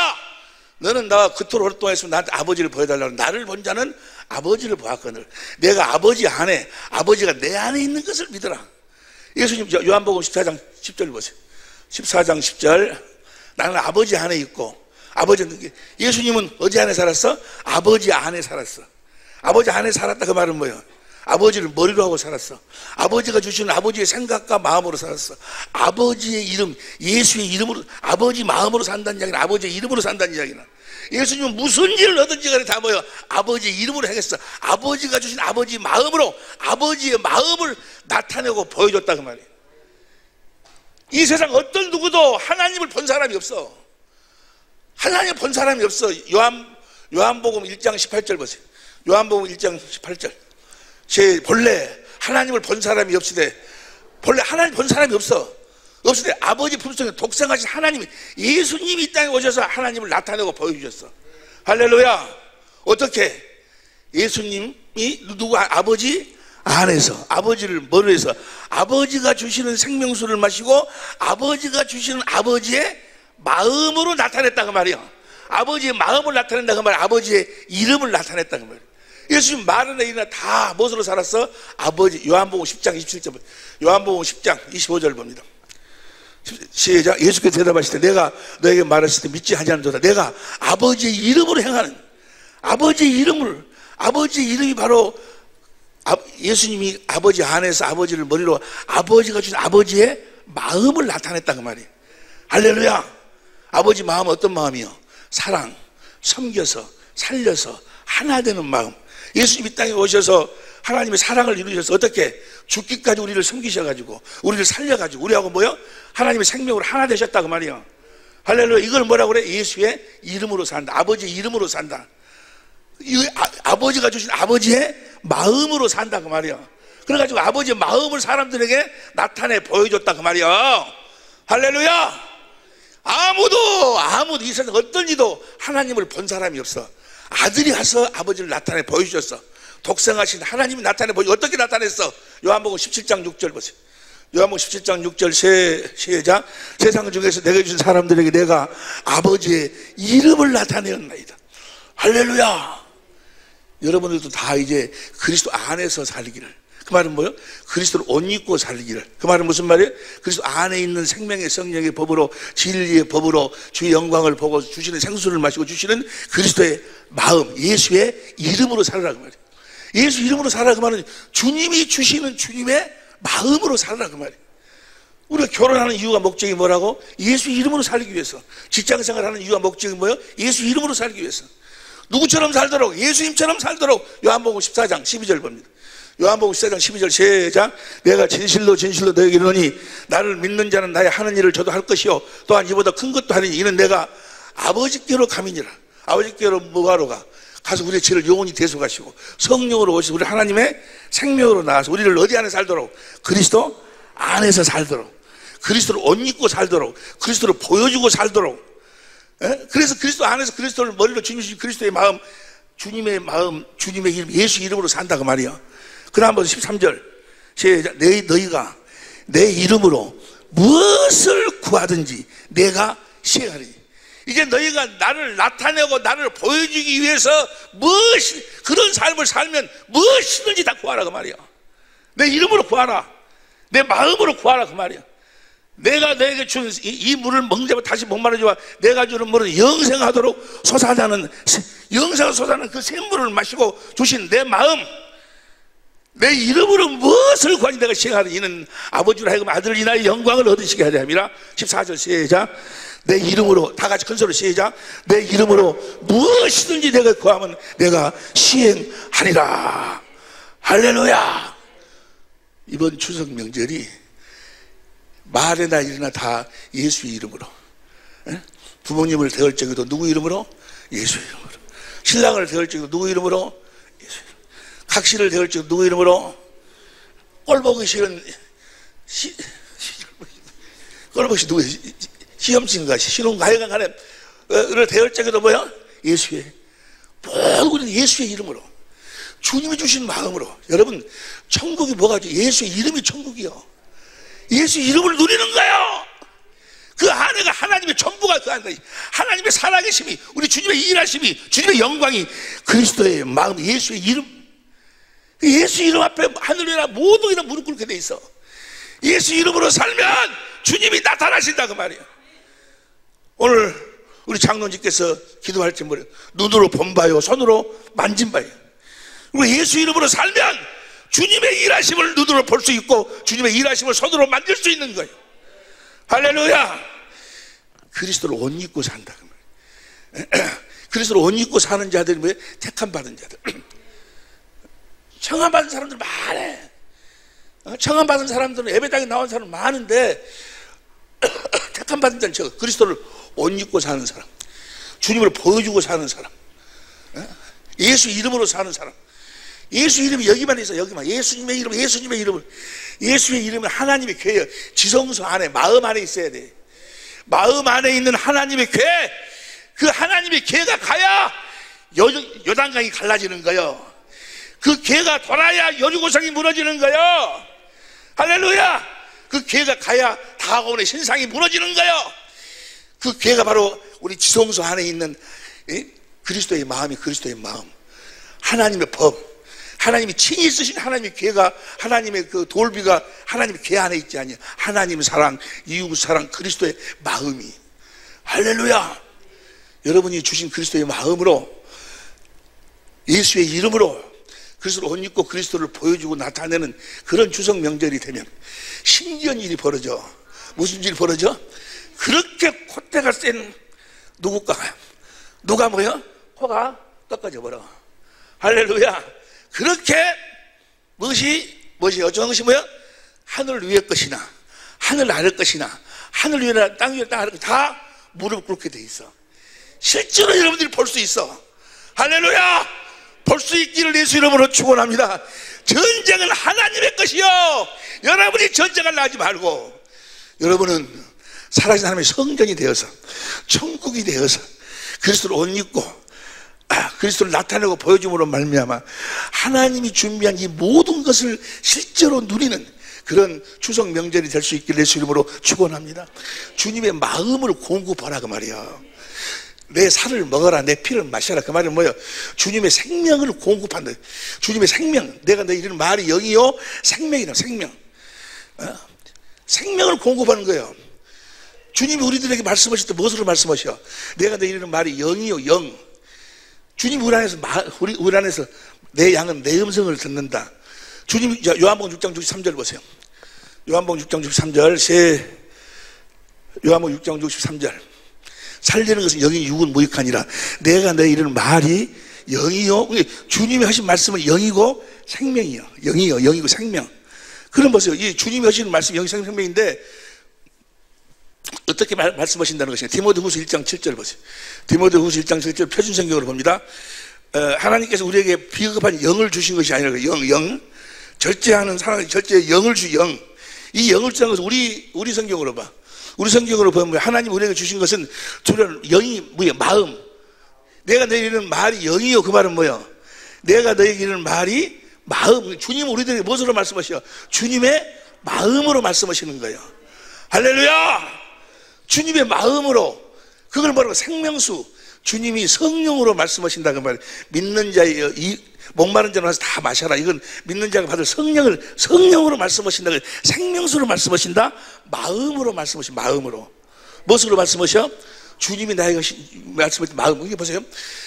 너는 나와 그토록 오랫동안 했으면 나한테 아버지를 보여달라고. 나를 본 자는 아버지를 보았거늘. 내가 아버지 안에, 아버지가 내 안에 있는 것을 믿어라. 예수님 요한복음 14장 10절 보세요. 14장 10절. 나는 아버지 안에 있고, 예수님은 어디 안에 살았어? 아버지 안에 살았어. 아버지 안에 살았다 그 말은 뭐예요? 아버지를 머리로 하고 살았어. 아버지가 주시는 아버지의 생각과 마음으로 살았어. 아버지의 이름, 예수의 이름으로, 아버지 마음으로 산다는 이야기는 아버지의 이름으로 산다는 이야기는. 예수님은 무슨 일을 하든지 간에 다 뭐예요? 아버지의 이름으로 행했어. 아버지가 주신 아버지 마음으로 아버지의 마음을 나타내고 보여줬다 그 말이에요. 이 세상 어떤 누구도 하나님을 본 사람이 없어. 하나님을 본 사람이 없어. 요한복음 1장 18절 보세요. 요한복음 1장 18절. 본래 하나님을 본 사람이 없으되, 본래 하나님 본 사람이 없으되 아버지 품속에 독생하신 하나님이, 예수님이 이 땅에 오셔서 하나님을 나타내고 보여주셨어. 할렐루야. 어떻게? 예수님이 누구 아버지 안에서, 아버지를 머리로 해서 아버지가 주시는 생명수를 마시고 아버지가 주시는 아버지의 마음으로 나타냈다 그 말이야. 아버지의 마음을 나타낸다 그 말이야. 아버지의 이름을 나타냈다 그 말이야. 예수님 말은 이나 다 무엇으로 살았어? 아버지. 요한복음 10장 27절. 요한복음 10장 25절 봅니다. 시작. 예수께서 대답하실 때 내가 너에게 말하실 때 믿지 아니하는도다. 내가 아버지의 이름으로 행하는, 아버지의 이름이 바로 예수님이 아버지 안에서 아버지를 머리로 아버지가 주신 아버지의 마음을 나타냈다 그 말이에요. 할렐루야. 아버지 마음은 어떤 마음이요? 사랑, 섬겨서 살려서 하나 되는 마음. 예수님 이 땅에 오셔서 하나님의 사랑을 이루셔서 어떻게? 죽기까지 우리를 섬기셔가지고 우리를 살려가지고 우리하고 뭐요? 하나님의 생명으로 하나 되셨다 그 말이요. 할렐루야. 이걸 뭐라고 그래? 예수의 이름으로 산다. 아버지의 이름으로 산다. 아버지가 주신 아버지의 마음으로 산다 그 말이요. 그래가지고 아버지의 마음을 사람들에게 나타내 보여줬다 그 말이요. 할렐루야. 아무도 이 세상 어떤 이도 하나님을 본 사람이 없어. 아들이 가서 아버지를 나타내 보여주셨어. 독생하신 하나님이 나타내 보여. 어떻게 나타냈어? 요한복음 17장 6절 보세요. 요한복음 17장 6절 시작. 세상 중에서 내게 주신 사람들에게 내가 아버지의 이름을 나타내었나이다. 할렐루야. 여러분들도 다 이제 그리스도 안에서 살기를. 그 말은 뭐예요? 그리스도를 옷 입고 살기를. 그 말은 무슨 말이에요? 그리스도 안에 있는 생명의 성령의 법으로, 진리의 법으로 주의 영광을 보고 주시는 생수를 마시고 주시는 그리스도의 마음, 예수의 이름으로 살아라 그 말이에요. 예수 이름으로 살아라 그 말은 주님이 주시는 주님의 마음으로 살아라 그 말이에요. 우리가 결혼하는 이유가 목적이 뭐라고? 예수 이름으로 살기 위해서. 직장생활 하는 이유가 목적이 뭐예요? 예수 이름으로 살기 위해서. 누구처럼 살도록? 예수님처럼 살도록. 요한복음 14장 12절 봅니다. 요한복음 14장 12절 시작. 내가 진실로 너에게 이르노니 나를 믿는 자는 나의 하는 일을 저도 할 것이요 또한 이보다 큰 것도 하리니 이는 내가 아버지께로 가미니라. 아버지께로 뭐하러 가? 가서 우리의 죄를 영원히 대속하시고 성령으로 오셔서 우리 하나님의 생명으로 나와서 우리를 어디 안에 살도록? 그리스도 안에서 살도록, 그리스도를 옷 입고 살도록, 그리스도를 보여주고 살도록. 그래서 그리스도 안에서 그리스도를 머리로 주신 그리스도의 마음, 주님의 마음, 주님의 이름, 예수 이름으로 산다 그 말이야. 그 다음 13절 시작. 너희가 내 이름으로 무엇을 구하든지 내가 시행하리니. 이제 너희가 나를 나타내고 나를 보여주기 위해서 그런 삶을 살면 무엇이든지 다 구하라 그 말이야. 내 이름으로 구하라. 내 마음으로 구하라 그 말이야. 내가 너에게 준 이 물을 먹자면 다시 목마르지만 내가 주는 물은 영생하도록 솟아나는 그 샘물을 마시고 주신 내 마음, 내 이름으로 무엇을 구하니 내가 시행하는 이는 아버지로 하여금 아들을 인하여 영광을 얻으시게 하려 함이라. 14절 시작. 내 이름으로 다 같이 큰 소리로 시작. 내 이름으로 무엇이든지 내가 구하면 내가 시행하리라. 할렐루야. 이번 추석 명절이 말이나 일이나 다 예수의 이름으로. 부모님을 대할 적에도 누구 이름으로? 예수의 이름으로. 신랑을 대할 적에도 누구 이름으로? 예수의 이름으로. 각시를 대할 적에도 누구 이름으로? 꼴보기 싫은 꼴보기 싫은 누구예요? 시험친가 신혼가 하여간 간에 대할 적에도 뭐야? 예수의 모든 예수의 이름으로 주님이 주신 마음으로. 여러분 천국이 뭐가죠? 예수의 이름이 천국이요. 예수의 이름을 누리는 거예요. 그 안에가 하나님의 전부가 그 안에 하나님의 살아계심이 우리 주님의 일하심이 주님의 영광이 그리스도의 마음 예수의 이름. 예수 이름 앞에 하늘이나 모든 이름 무릎 꿇게 돼 있어. 예수 이름으로 살면 주님이 나타나신다 그 말이에요. 오늘 우리 장로님께서 기도할 때 뭐래요? 눈으로 본 바요 손으로 만진 바요. 그리고 예수 이름으로 살면 주님의 일하심을 눈으로 볼 수 있고 주님의 일하심을 손으로 만질 수 있는 거예요. 할렐루야. 그리스도를 옷 입고 산다 그 말이에요. 그리스도를 옷 입고 사는 자들이 뭐예요? 택함 받은 자들. 청함 받은 사람들 많아. 청함 받은 사람들은 예배당에 나온 사람 많은데 택함 받은 자는 저 그리스도를 옷 입고 사는 사람, 주님을 보여주고 사는 사람, 예수 이름으로 사는 사람. 예수 이름이 여기만 있어. 여기만 예수님의 이름, 예수님의 이름을. 예수의 이름은 하나님의 궤예요. 지성소 안에 마음 안에 있어야 돼. 마음 안에 있는 하나님의 궤, 그 하나님의 궤가 가야 요단강이 갈라지는 거예요. 그 궤가 돌아야 여리고성이 무너지는 거예요. 할렐루야. 그 궤가 가야 다가오는 신상이 무너지는 거예요. 그 궤가 바로 우리 지성소 안에 있는 그리스도의 마음이 그리스도의 마음. 하나님의 법. 하나님이 친히 쓰신 하나님의 궤가 하나님의 그 돌비가 하나님의 궤 안에 있지 않냐. 하나님의 사랑, 이웃 사랑, 그리스도의 마음이. 할렐루야. 여러분이 주신 그리스도의 마음으로 예수의 이름으로 그리스도를 옷 입고 그리스도를 보여주고 나타내는 그런 추석 명절이 되면 신기한 일이 벌어져. 무슨 일이 벌어져? 그렇게 콧대가 센 누가 뭐야? 코가 꺾어져 버려. 할렐루야. 그렇게 어떤 것이 뭐야? 하늘 위의 것이나 하늘 아래 것이나 하늘 위나 땅 위에 땅 아래 다 무릎 꿇게 돼 있어. 실제로 여러분들이 볼 수 있어. 할렐루야. 볼 수 있기를 예수 이름으로 축원합니다. 전쟁은 하나님의 것이요. 여러분이 전쟁을 하지 말고 여러분은 살아계신 하나님의 성전이 되어서 천국이 되어서 그리스도를 옷 입고 그리스도를 나타내고 보여줌으로 말미암아 하나님이 준비한 이 모든 것을 실제로 누리는 그런 추석 명절이 될 수 있기를 예수 이름으로 축원합니다. 주님의 마음을 공급하라 그 말이야. 내 살을 먹어라, 내 피를 마셔라. 그 말은 뭐예요? 주님의 생명을 공급한다. 주님의 생명. 내가 너 이르는 말이 영이요 생명이다. 생명. 생명을 공급하는 거예요. 주님이 우리들에게 말씀하실 때 무엇으로 말씀하셔? 내가 너 이르는 말이 영이요 영. 주님 우리 안에서 내 양은 내 음성을 듣는다. 주님, 요한복음 6장 63절 보세요. 요한복음 6장 63절 요한복음 6장 63절 살리는 것은 영이 육은 무익하니라. 내가 내 이르는 말이 영이요. 주님이 하신 말씀은 영이고 생명이요. 영이요. 영이고 생명. 그럼 보세요. 이 주님이 하시는 말씀 영이 생명인데 어떻게 말씀하신다는 것이냐. 디모데후서 1장 7절 보세요. 디모데후서 1장 7절 표준성경으로 봅니다. 하나님께서 우리에게 비겁한 영을 주신 것이 아니라 영 절제하는 사람, 절제의 영을 영. 이 영을 주는 것은 우리 성경으로 봐. 우리 성경으로 보면 하나님 우리에게 주신 것은 두려운 영이 뭐야? 마음. 내가 너에게 이르는 말이 영이요. 그 말은 뭐야? 내가 너에게 이르는 말이 마음. 주님은 우리들에게 무엇으로 말씀하셔? 주님의 마음으로 말씀하시는 거예요. 할렐루야. 주님의 마음으로. 그걸 뭐라고? 생명수. 주님이 성령으로 말씀하신다 그 말. 믿는 자의 목마른 자는 와서 다 마셔라. 이건 믿는 자가 받을 성령으로 말씀하신다. 생명수로 말씀하신다. 마음으로 말씀하신 마음으로. 무엇으로 말씀하셔? 주님이 나에게 말씀하신 마음. 이게 보세요.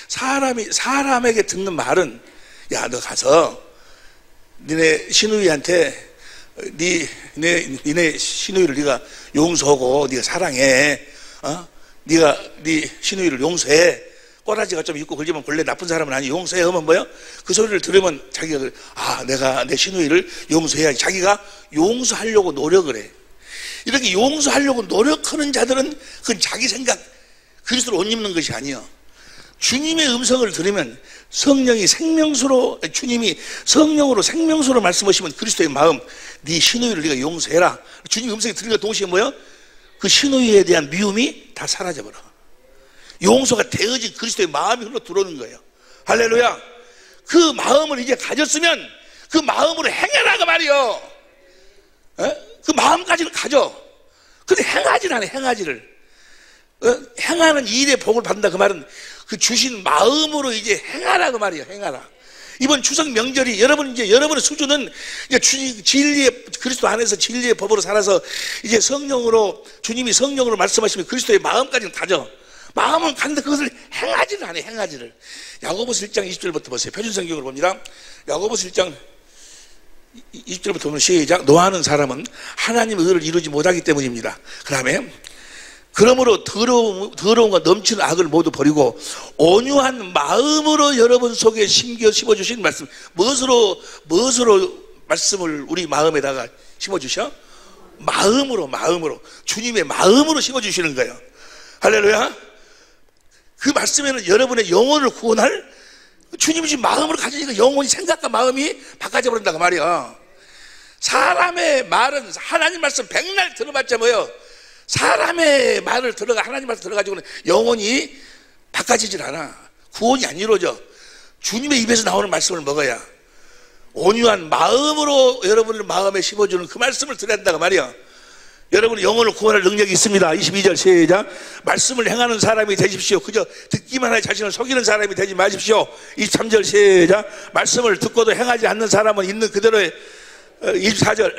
사람에게 듣는 말은 야, 너 가서 니네 시누이한테 니네 시누이를 네가 용서하고 네가 사랑해. 네가 네 시누이를 용서해. 꼬라지가 좀 있고 그러지만 본래 나쁜 사람은 아니 용서해 하면 뭐야? 그 소리를 들으면 자기가 내가 내 시누이를 용서해야지. 자기가 용서하려고 노력을 해. 이렇게 용서하려고 노력하는 자들은 그건 자기 생각 그리스도를 옷 입는 것이 아니야. 주님의 음성을 들으면 성령이 생명수로, 주님이 성령으로 생명수로 말씀하시면 그리스도의 마음, 네 신우이를 네가 용서해라. 주님 음성이 들리는 동시에 뭐요? 그 신우이에 대한 미움이 다 사라져버려. 용서가 되어진 그리스도의 마음이 흘러 들어오는 거예요. 할렐루야. 그 마음을 이제 가졌으면 그 마음으로 행해라 그 말이요. 그 마음까지는 가져. 근데 행하지는 않아. 행하지를. 행하는 일의 복을 받는다 그 말은 그 주신 마음으로 이제 행하라 그 말이에요. 행하라. 이번 추석 명절이 여러분의 수준은 이제 진리의 그리스도 안에서 진리의 법으로 살아서 이제 성령으로 주님이 성령으로 말씀하시면 그리스도의 마음까지는 가져. 마음은 가는데 그것을 행하지는 않아요. 행하지를. 야고보서 1장 20절부터 보세요. 표준성경으로 봅니다. 야고보서 1장 20절부터 보면 시작. 노하는 사람은 하나님의 의를 이루지 못하기 때문입니다. 그 다음에 그러므로 더러움과 넘치는 악을 모두 버리고 온유한 마음으로 여러분 속에 심어주신 말씀. 무엇으로 말씀을 우리 마음에다가 심어주셔? 마음으로 주님의 마음으로 심어주시는 거예요. 할렐루야. 그 말씀에는 여러분의 영혼을 구원할 주님이 지금 마음으로 가지니까 영혼이 생각과 마음이 바꿔져 버린다고 말이야. 사람의 말은 하나님 말씀 백날 들어봤자 뭐요? 사람의 말을 하나님 말씀 들어가지고는 영혼이 바꿔지질 않아. 구원이 안 이루어져. 주님의 입에서 나오는 말씀을 먹어야 온유한 마음으로 여러분의 마음에 심어주는 그 말씀을 들어야 한다고 말이야. 여러분의 영혼을 구원할 능력이 있습니다. 22절 시작. 말씀을 행하는 사람이 되십시오. 그저 듣기만 하여 자신을 속이는 사람이 되지 마십시오. 23절 시작. 말씀을 듣고도 행하지 않는 사람은 있는 그대로의 24절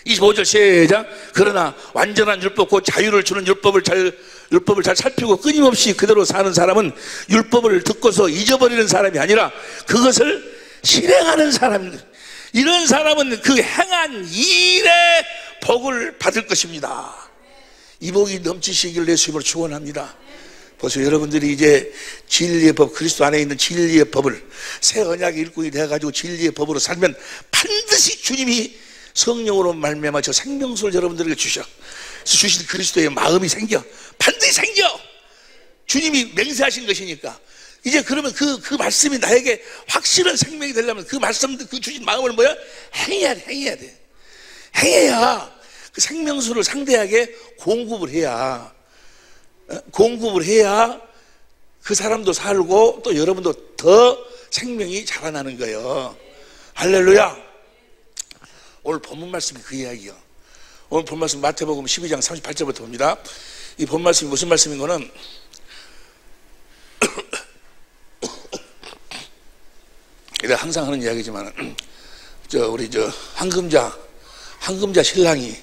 25절 시작. 그러나 완전한 율법 곧 자유를 주는 율법을 잘 살피고 끊임없이 그대로 사는 사람은 율법을 듣고서 잊어버리는 사람이 아니라 그것을 실행하는 사람. 이런 사람은 그 행한 일의 복을 받을 것입니다. 이 복이 넘치시기를 예수님으로 축원합니다. 보세요. 여러분들이 이제 진리의 법, 그리스도 안에 있는 진리의 법을 새 언약의 일꾼이 되어가지고 진리의 법으로 살면 반드시 주님이 성령으로 말미암아 저 생명수를 여러분들에게 주신 그리스도의 마음이 생겨. 반드시 생겨. 주님이 맹세하신 것이니까. 이제 그러면 그 말씀이 나에게 확실한 생명이 되려면 그 말씀, 그 주신 마음을 뭐야? 행해야 돼. 행해야 그 생명수를 상대하게 공급을 해야 그 사람도 살고 또 여러분도 더 생명이 자라나는 거예요. 할렐루야. 오늘 본문 말씀이 그 이야기요. 오늘 본 말씀 마태복음 12장 38절부터 봅니다. 이 본 말씀이 무슨 말씀인 거는 내가 항상 하는 이야기지만 우리 황금자 신랑이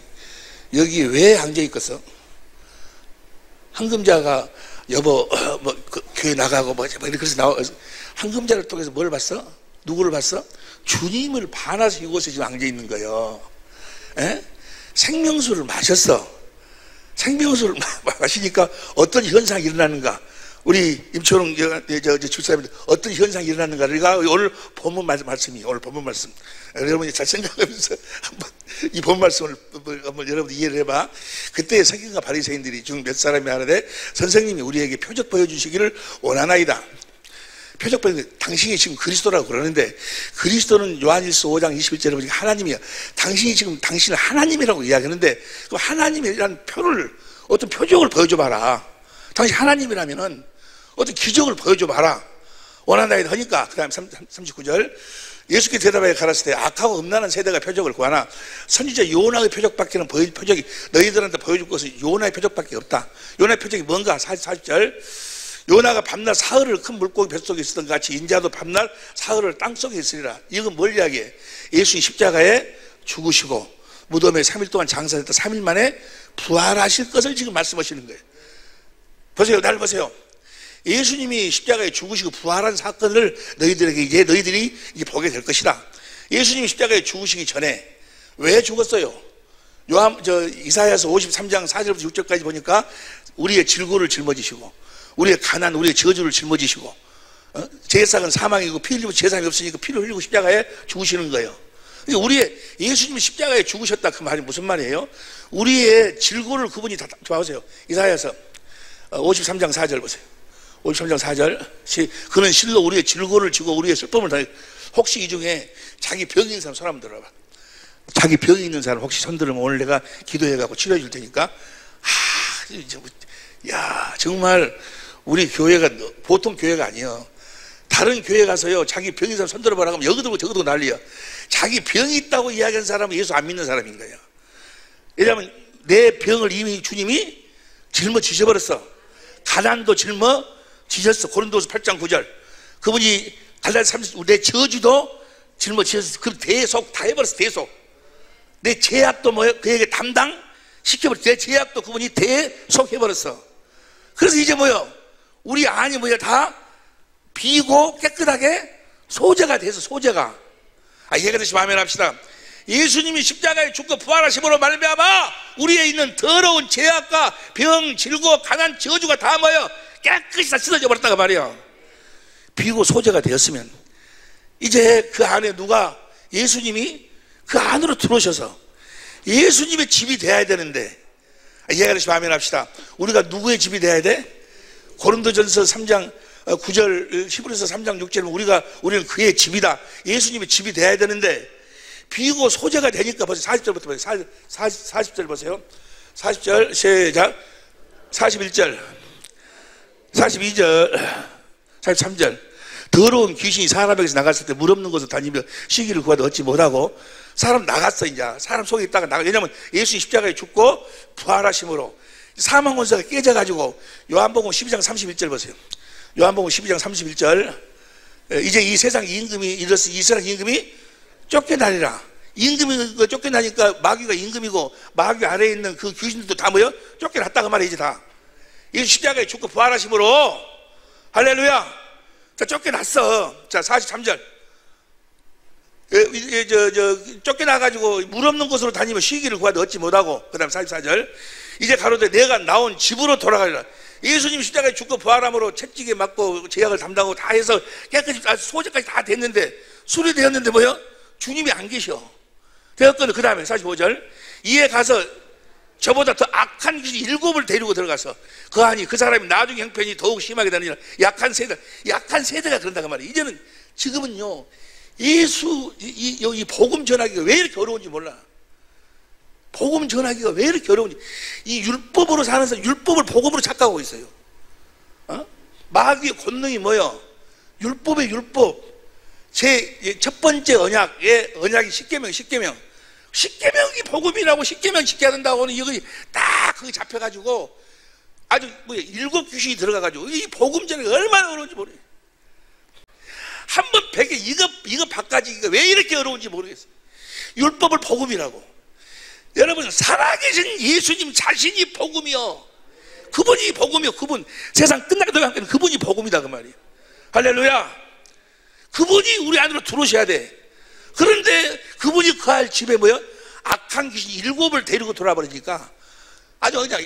여기 왜 앉아 있겠어? 황금자가 여보 교회 나가고 이렇게 해서 황금자를 통해서 뭘 봤어? 누구를 봤어? 주님을 반해서 이곳에 지금 앉아 있는 거예요. 생명수를 마셨어. 생명수를 마시니까 어떤 현상이 일어나는가? 우리 임초롱 집사님들 어떤 현상이 일어나는가? 그러니까 오늘 본문 말씀이 오늘 본문 말씀 여러분이 잘 생각하면서 한번 이 본문 말씀을 한번 여러분 이해를 해봐. 그때 서기관과 바리새인들이 중 몇 사람이 하는데 선생님이 우리에게 표적 보여주시기를 원하나이다. 표적 보여주시기를 당신이 지금 그리스도라고 그러는데 그리스도는 요한일서 5장 21절에 보니까 하나님이야. 당신이 지금 당신은 하나님이라고 이야기하는데 그 하나님이라는 어떤 표적을 보여줘봐라. 당신 하나님이라면은 어떤 기적을 보여줘봐라. 원한다이다 하니까 그 다음 39절 예수께 대답하여 가라사대 악하고 음란한 세대가 표적을 구하나 선지자 요나의 표적밖에는 표적이 너희들한테 보여줄 것은 요나의 표적밖에 없다. 요나의 표적이 뭔가? 40절 요나가 밤낮 사흘을 큰 물고기 뱃속에 있었던 것 같이 인자도 밤낮 사흘을 땅속에 있으리라. 이건 뭘 이야기해? 예수님 십자가에 죽으시고 무덤에 3일 동안 장사했다 3일 만에 부활하실 것을 지금 말씀하시는 거예요. 보세요. 날 보세요. 예수님이 십자가에 죽으시고 부활한 사건을 너희들이 이제 보게 될 것이다. 예수님이 십자가에 죽으시기 전에 왜 죽었어요? 이사야서 53장 4절부터 6절까지 보니까 우리의 질고를 짊어지시고 우리의 가난, 우리의 저주를 짊어지시고 제사는 사망이고 피 흘리고 제사함이 없으니까 피를 흘리고 십자가에 죽으시는 거예요. 그러니까 예수님이 십자가에 죽으셨다 그 말이 무슨 말이에요? 우리의 질고를 그분이 다 봐보세요. 이사야서 53장 4절 보세요. 53장 4절. 그는 실로 우리의 질고를 지고 우리의 슬픔을 다. 혹시 이 중에 자기 병이 있는 사람 손 한번 들어봐. 자기 병이 있는 사람 혹시 손 들으면 오늘 내가 기도해갖고 치료해 줄 테니까. 야, 정말 우리 교회가 보통 교회가 아니에요. 다른 교회 가서요, 자기 병이 있는 사람 손 들어봐라 하면 여기 들고 저기 들고 난리야. 자기 병이 있다고 이야기하는 사람은 예수 안 믿는 사람인 거예요. 왜냐하면 내 병을 이미 주님이 짊어지셔버렸어. 가난도 짊어지셨어. 고린도서 8장 9절. 그분이 갈라디아 30, 내 저주도 짊어지셨어. 그럼 대속 다 해버렸어. 대속. 내 죄악도 뭐예요? 그에게 담당시켜버렸어. 내 죄악도 그분이 대속해버렸어. 그래서 이제 뭐예요? 우리 안이 뭐예요? 다 비고 깨끗하게 소재가 돼서 소재가. 이해가 되시면 아멘 합시다. 예수님이 십자가에 죽고 부활하심으로 말미암아 우리에 있는 더러운 죄악과 병, 질고, 가난, 저주가 다 뭐예요? 깨끗이 다 씻어져 버렸다고 말이에요. 비고 소재가 되었으면 이제 그 안에 누가 예수님이 그 안으로 들어오셔서 예수님의 집이 돼야 되는데, 이해가 되시면 아멘 합시다. 우리가 누구의 집이 돼야 돼? 고린도전서 3장 9절, 히브리서 3장 6절은 우리는 그의 집이다. 예수님의 집이 돼야 되는데, 비고 소재가 되니까 벌써 40절부터 보세요. 40절 보세요. 40절, 시작. 41절, 42절, 43절. 더러운 귀신이 사람에게서 나갔을 때 물 없는 곳을 다니며 시기를 구하도 얻지 못하고, 사람 나갔어. 이제 사람 속에 있다가 나가. 왜냐하면 예수님 십자가에 죽고 부활하심으로 사망 권세가 깨져가지고. 요한복음 12장 31절 보세요. 요한복음 12장 31절. 이제 이 세상 임금이 이렇듯 이 세상 임금이 쫓겨나리라. 임금이 쫓겨나니까 마귀가 임금이고 마귀 아래에 있는 그 귀신들도 다 뭐요? 쫓겨났다고 말이지 다. 이 십자가에 죽고 부활하심으로. 할렐루야. 자, 쫓겨났어. 자, 43절. 쫓겨나가지고 물 없는 곳으로 다니며 쉬기를 구하도 얻지 못하고. 그 다음 44절. 이제 가로되 내가 나온 집으로 돌아가리라. 예수님 십자가에 죽고 부활함으로 채찍에 맞고 제약을 담당하고 다 해서 깨끗이 소재까지 다 됐는데, 수리되었는데 뭐요? 주님이 안 계셔. 되었거든. 그 다음에 45절. 이에 가서 저보다 더 악한 귀신 7을 데리고 들어가서 그 안이 그 사람이 나중에 형편이 더욱 심하게 되느니라. 약한 세대가 그런다고 말이에요. 이제는 지금은요, 이 복음 전하기가 왜 이렇게 어려운지 몰라. 복음 전하기가 왜 이렇게 어려운지. 이 율법으로 사는 사람, 율법을 복음으로 착각하고 있어요. 마귀의 권능이 뭐요? 율법의 율법. 제 첫 번째 언약이 10계명이 복음이라고. 10계명 지켜야 된다고 하는 이거 딱 거기 잡혀가지고 아주 7 귀신이 들어가가지고 이 복음 전하기가 얼마나 어려운지 모르겠어요. 한번 베개 이거 바꿔지기가 왜 이렇게 어려운지 모르겠어요. 율법을 복음이라고. 여러분, 살아계신 예수님 자신이 복음이요. 그분이 복음이요. 그분 세상 끝나기도 함께 그분이 복음이다 그 말이에요. 할렐루야. 그분이 우리 안으로 들어오셔야 돼. 그런데 그분이 거할 집에 뭐요? 악한 귀신 7을 데리고 돌아버리니까 아주 그냥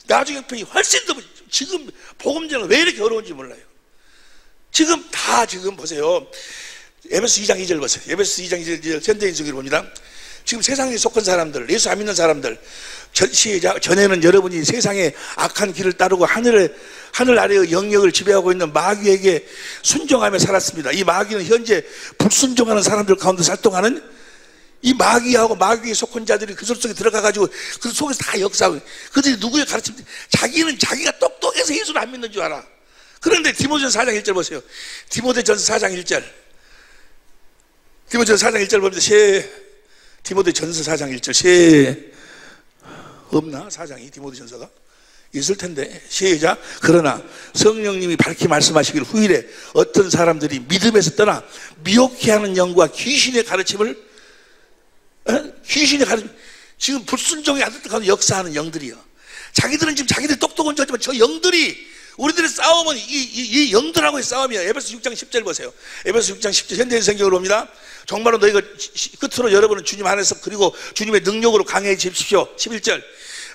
나중에 형편이 훨씬 더. 지금 복음 전은 왜 이렇게 어려운지 몰라요. 지금 보세요. 에베소 2장 2절 보세요. 에베소 2장 2절 현대인 속기를 봅니다. 지금 세상에 속한 사람들, 예수 안 믿는 사람들, 전에는 여러분이 세상의 악한 길을 따르고 하늘 아래의 영역을 지배하고 있는 마귀에게 순종하며 살았습니다. 이 마귀는 현재 불순종하는 사람들 가운데 활동하는 이 마귀하고 마귀에 속한 자들이 그 속에 들어가가지고 그 속에서 다 역사하고, 그들이 누구의 가르침, 자기는 자기가 똑똑해서 예수를 안 믿는 줄 알아. 그런데 디모데전서 4장 1절 보세요. 디모데전서 4장 1절. 디모데전서 4장 1절 봅니다. 디모데전서 4장 1절. 없나? 4장이 디모데전서가? 있을 텐데. 시작. 그러나 성령님이 밝히 말씀하시기를 후일에 어떤 사람들이 믿음에서 떠나 미혹해 하는 영과 귀신의 가르침을 지금 불순종의 아들들 가운데 역사하는 영들이요. 자기들은 지금 자기들이 똑똑한 줄 알지만 저 영들이, 우리들의 싸움은 이 영들하고의 싸움이야. 에베소 6장 10절 보세요. 에베소 6장 10절 현대인 성경으로 옵니다. 정말로 너희가 끝으로 여러분은 주님 안에서 그리고 주님의 능력으로 강해지십시오. 11절.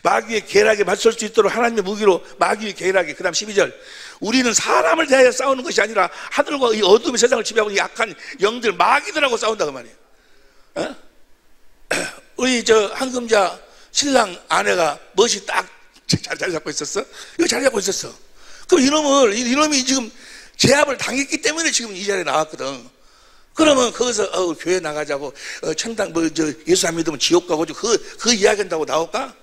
마귀의 계략에 맞설 수 있도록 하나님의 무기로 마귀의 계략에. 그 다음 12절. 우리는 사람을 대하여 싸우는 것이 아니라 하늘과 이 어둠의 세상을 지배하고 이 약한 영들, 마귀들하고 싸운다고 말이에요. 우리 한금자 신랑 아내가 멋이 딱 자리 잡고 있었어. 이거 자리 잡고 있었어. 그럼 이놈이 지금 제압을 당했기 때문에 지금 이 자리에 나왔거든. 그러면 거기서 교회 나가자고 천당 예수 안 믿으면 지옥 가고 그 이야기한다고 나올까?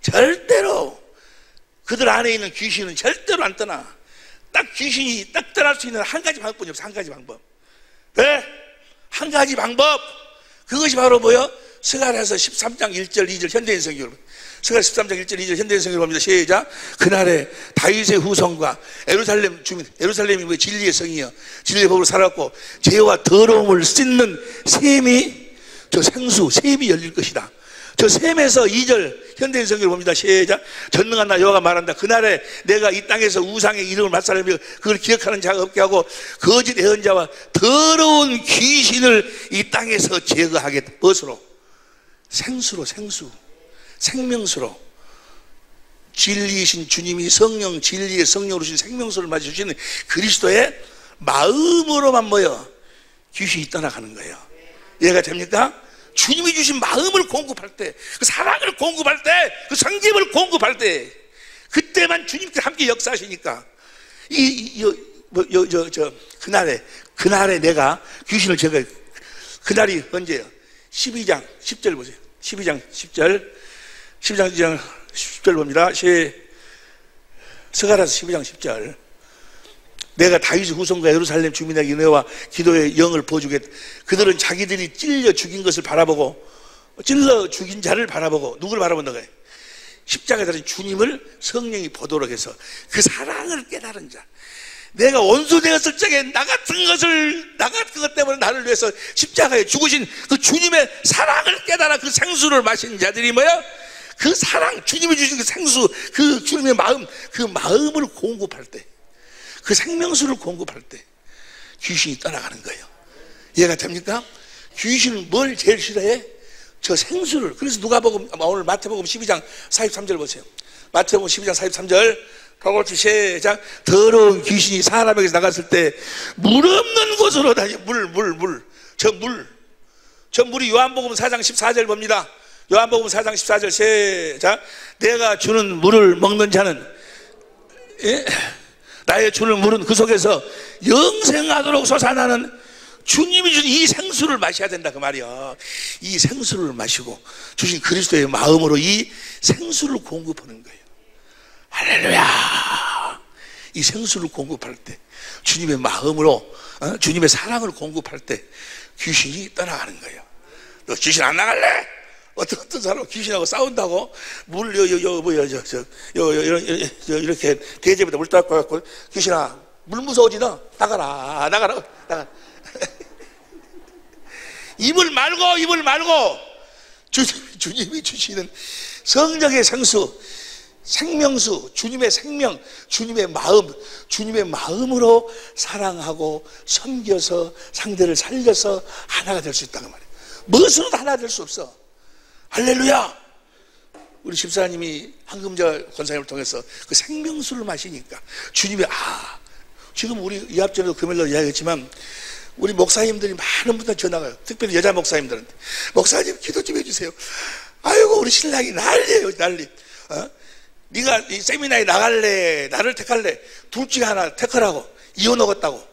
절대로. 그들 안에 있는 귀신은 절대로 안 떠나. 딱 귀신이 딱 떠날 수 있는 한 가지 방법뿐이 없어. 한 가지 방법. 왜? 한 가지 방법. 그것이 바로 뭐요? 스가랴서 13장 1절 2절 현대인 성경으로. 스가랴 13장 1절 2절 현대인 성경으로 봅니다. 시작. 그날에 다윗의 후손과 예루살렘 주민, 예루살렘이 뭐 진리의 성이여 진리의 법으로 살았고 죄와 더러움을 씻는 샘이 저 생수 샘이 열릴 것이다. 저 샘에서 2절 현대인 성경을 봅니다. 시작. 전능한 나 여호와가 말한다. 그날에 내가 이 땅에서 우상의 이름을 맞사르며 그걸 기억하는 자가 없게 하고 거짓 예언자와 더러운 귀신을 이 땅에서 제거하겠다. 무엇으로? 생수로. 생수, 생명수로. 진리이신 주님이 성령, 진리의 성령으로 주신 생명수를 맞아주시는 그리스도의 마음으로만 모여 귀신이 떠나가는 거예요. 이해가 됩니까? 주님이 주신 마음을 공급할 때, 그 사랑을 공급할 때, 그 성김을 공급할 때, 그때만 주님께서 함께 역사하시니까, 그날에 내가 귀신을 제가, 그날이 언제예요? 12장 10절 보세요. 12장 10절 봅니다. 스가랴서 12장 10절. 내가 다윗의 후손과 예루살렘 주민에게 은혜와 기도의 영을 부어주겠다. 그들은 자기들이 찔려 죽인 것을 바라보고, 찔러 죽인 자를 바라보고, 누구를 바라본다고 해요? 십자가에 달린 주님을 성령이 보도록 해서 그 사랑을 깨달은 자. 내가 원수 되었을 적에 나 같은 것 때문에 나를 위해서 십자가에 죽으신 그 주님의 사랑을 깨달아 그 생수를 마신 자들이 뭐야? 그 사랑, 주님이 주신 그 생수, 그 주님의 마음, 그 마음을 공급할 때, 그 생명수를 공급할 때 귀신이 떠나가는 거예요. 이해가 됩니까? 귀신은 뭘 제일 싫어해? 저 생수를. 그래서 누가복음, 오늘 마태복음 12장 43절 보세요. 마태복음 12장 43절 같이 시작. 더러운 귀신이 사람에게서 나갔을 때 물 없는 곳으로 다니. 저 물이 요한복음 4장 14절 봅니다. 요한복음 4장 14절 시작. 내가 주는 물을 먹는 자는, 나의 주는 물은 그 속에서 영생하도록 솟아나는 주님이 주신 이 생수를 마셔야 된다 그 말이야. 이 생수를 마시고 주신 그리스도의 마음으로 이 생수를 공급하는 거예요. 할렐루야. 이 생수를 공급할 때, 주님의 마음으로 주님의 사랑을 공급할 때 귀신이 떠나가는 거예요. 너 귀신 안 나갈래? 어떤 사람 귀신하고 싸운다고 이렇게 대접에다 물 따고 갖고, 귀신아 물 무서워지 너 나가라. 입을 말고 주님이 주시는 성령의 생수, 생명수, 주님의 생명, 주님의 마음으로 사랑하고 섬겨서 상대를 살려서 하나가 될 수 있다는 말이에요. 무엇으로도 하나 될 수 없어. 할렐루야. 우리 집사님이 황금자 권사님을 통해서 그 생명수를 마시니까 주님이, 지금 우리 이 앞전에도 금요일로 이야기했지만 우리 목사님들이 많은 분들 전화가요. 특별히 여자 목사님들한테, 목사님 기도 좀 해주세요. 아이고 우리 신랑이 난리예요. 난리. 네가 이 세미나에 나갈래, 나를 택할래? 둘 중에 하나 택하라고. 이혼 오겠다고.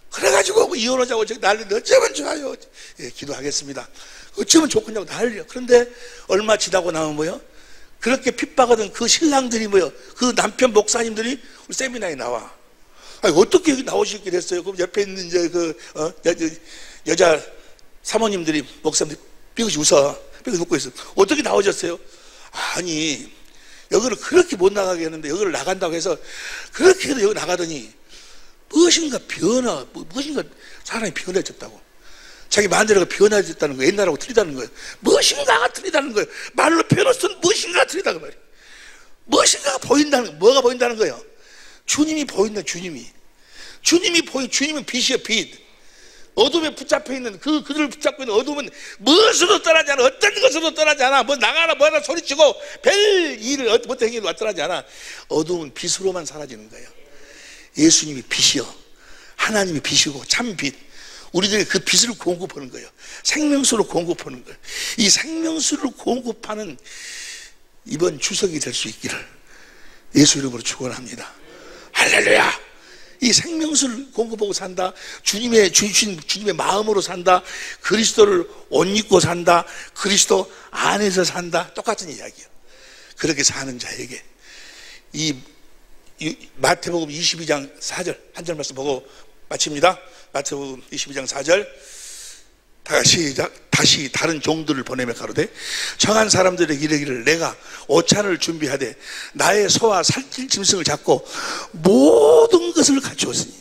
그래가지고 이혼하자고 난리. 어쩌면 좋아요. 예, 기도하겠습니다. 어쩌면 좋겠냐고 난리야. 그런데 얼마 지나고 나면 뭐요? 그렇게 핍박하던 그 신랑들이 뭐요? 그 남편 목사님들이 우리 세미나에 나와. 아니, 어떻게 여기 나오시게 됐어요? 그럼 옆에 있는 이제 여자 사모님들이, 목사님들이 삐그시 웃어. 삐그시 웃고 있어. 어떻게 나오셨어요? 아니, 여기를 그렇게 못 나가게 했는데 여기를 나간다고 해서 그렇게 해도 여기 나가더니 무엇인가 사람이 변해졌다고. 자기 마음대로가 변해졌다는 거예요. 옛날하고 틀리다는 거예요. 무엇인가가 틀리다는 거예요. 말로 표현할 수 없는 무엇인가가 틀리다는 말이에요. 무엇인가가 보인다는 거예요. 뭐가 보인다는 거예요? 주님이 보인다. 주님은 빛이에요. 빛. 어둠에 붙잡혀 있는 그들을 붙잡고 있는 어둠은 무엇으로 떠나지 않아. 어떤 것으로 떠나지 않아. 뭐 나가라 뭐하라 소리치고 별 일을 어떤 행위를 떠나지 않아. 어둠은 빛으로만 사라지는 거예요. 예수님이 빛이요, 하나님이 빛이고 참 빛. 우리들이 그 빛을 공급하는 거예요. 생명수를 공급하는 거예요. 이 생명수를 공급하는 이번 추석이 될 수 있기를 예수 이름으로 축원합니다. 할렐루야. 이 생명수를 공급하고 산다. 주님의 주신 주님의 마음으로 산다. 그리스도를 옷 입고 산다. 그리스도 안에서 산다. 똑같은 이야기예요. 그렇게 사는 자에게 이 마태복음 22장 4절 한 절 말씀 보고 마칩니다. 마태복음 22장 4절 다시 다른 종들을 보내며 가로되 정한 사람들에게 이르기를 내가 오찬을 준비하되 나의 소와 살찔 짐승을 잡고 모든 것을 갖추었으니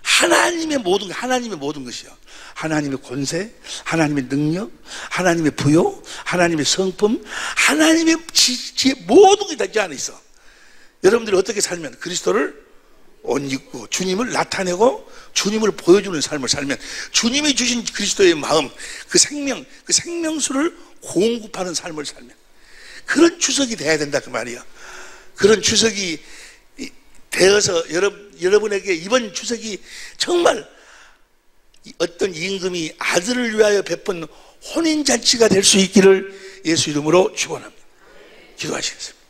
하나님의 모든 것이요. 하나님의 권세, 하나님의 능력, 하나님의 부요, 하나님의 성품, 하나님의 지혜 모든 게 다 이 안에 있어. 여러분들이 어떻게 살면 그리스도를 옷 입고 주님을 나타내고 주님을 보여주는 삶을 살면 주님이 주신 그리스도의 마음, 그 생명수를 공급하는 삶을 살면 그런 추석이 돼야 된다 그 말이야. 그런 추석이 되어서 여러분에게 이번 추석이 정말 어떤 임금이 아들을 위하여 베푼 혼인잔치가 될 수 있기를 예수 이름으로 축원합니다. 기도하시겠습니다.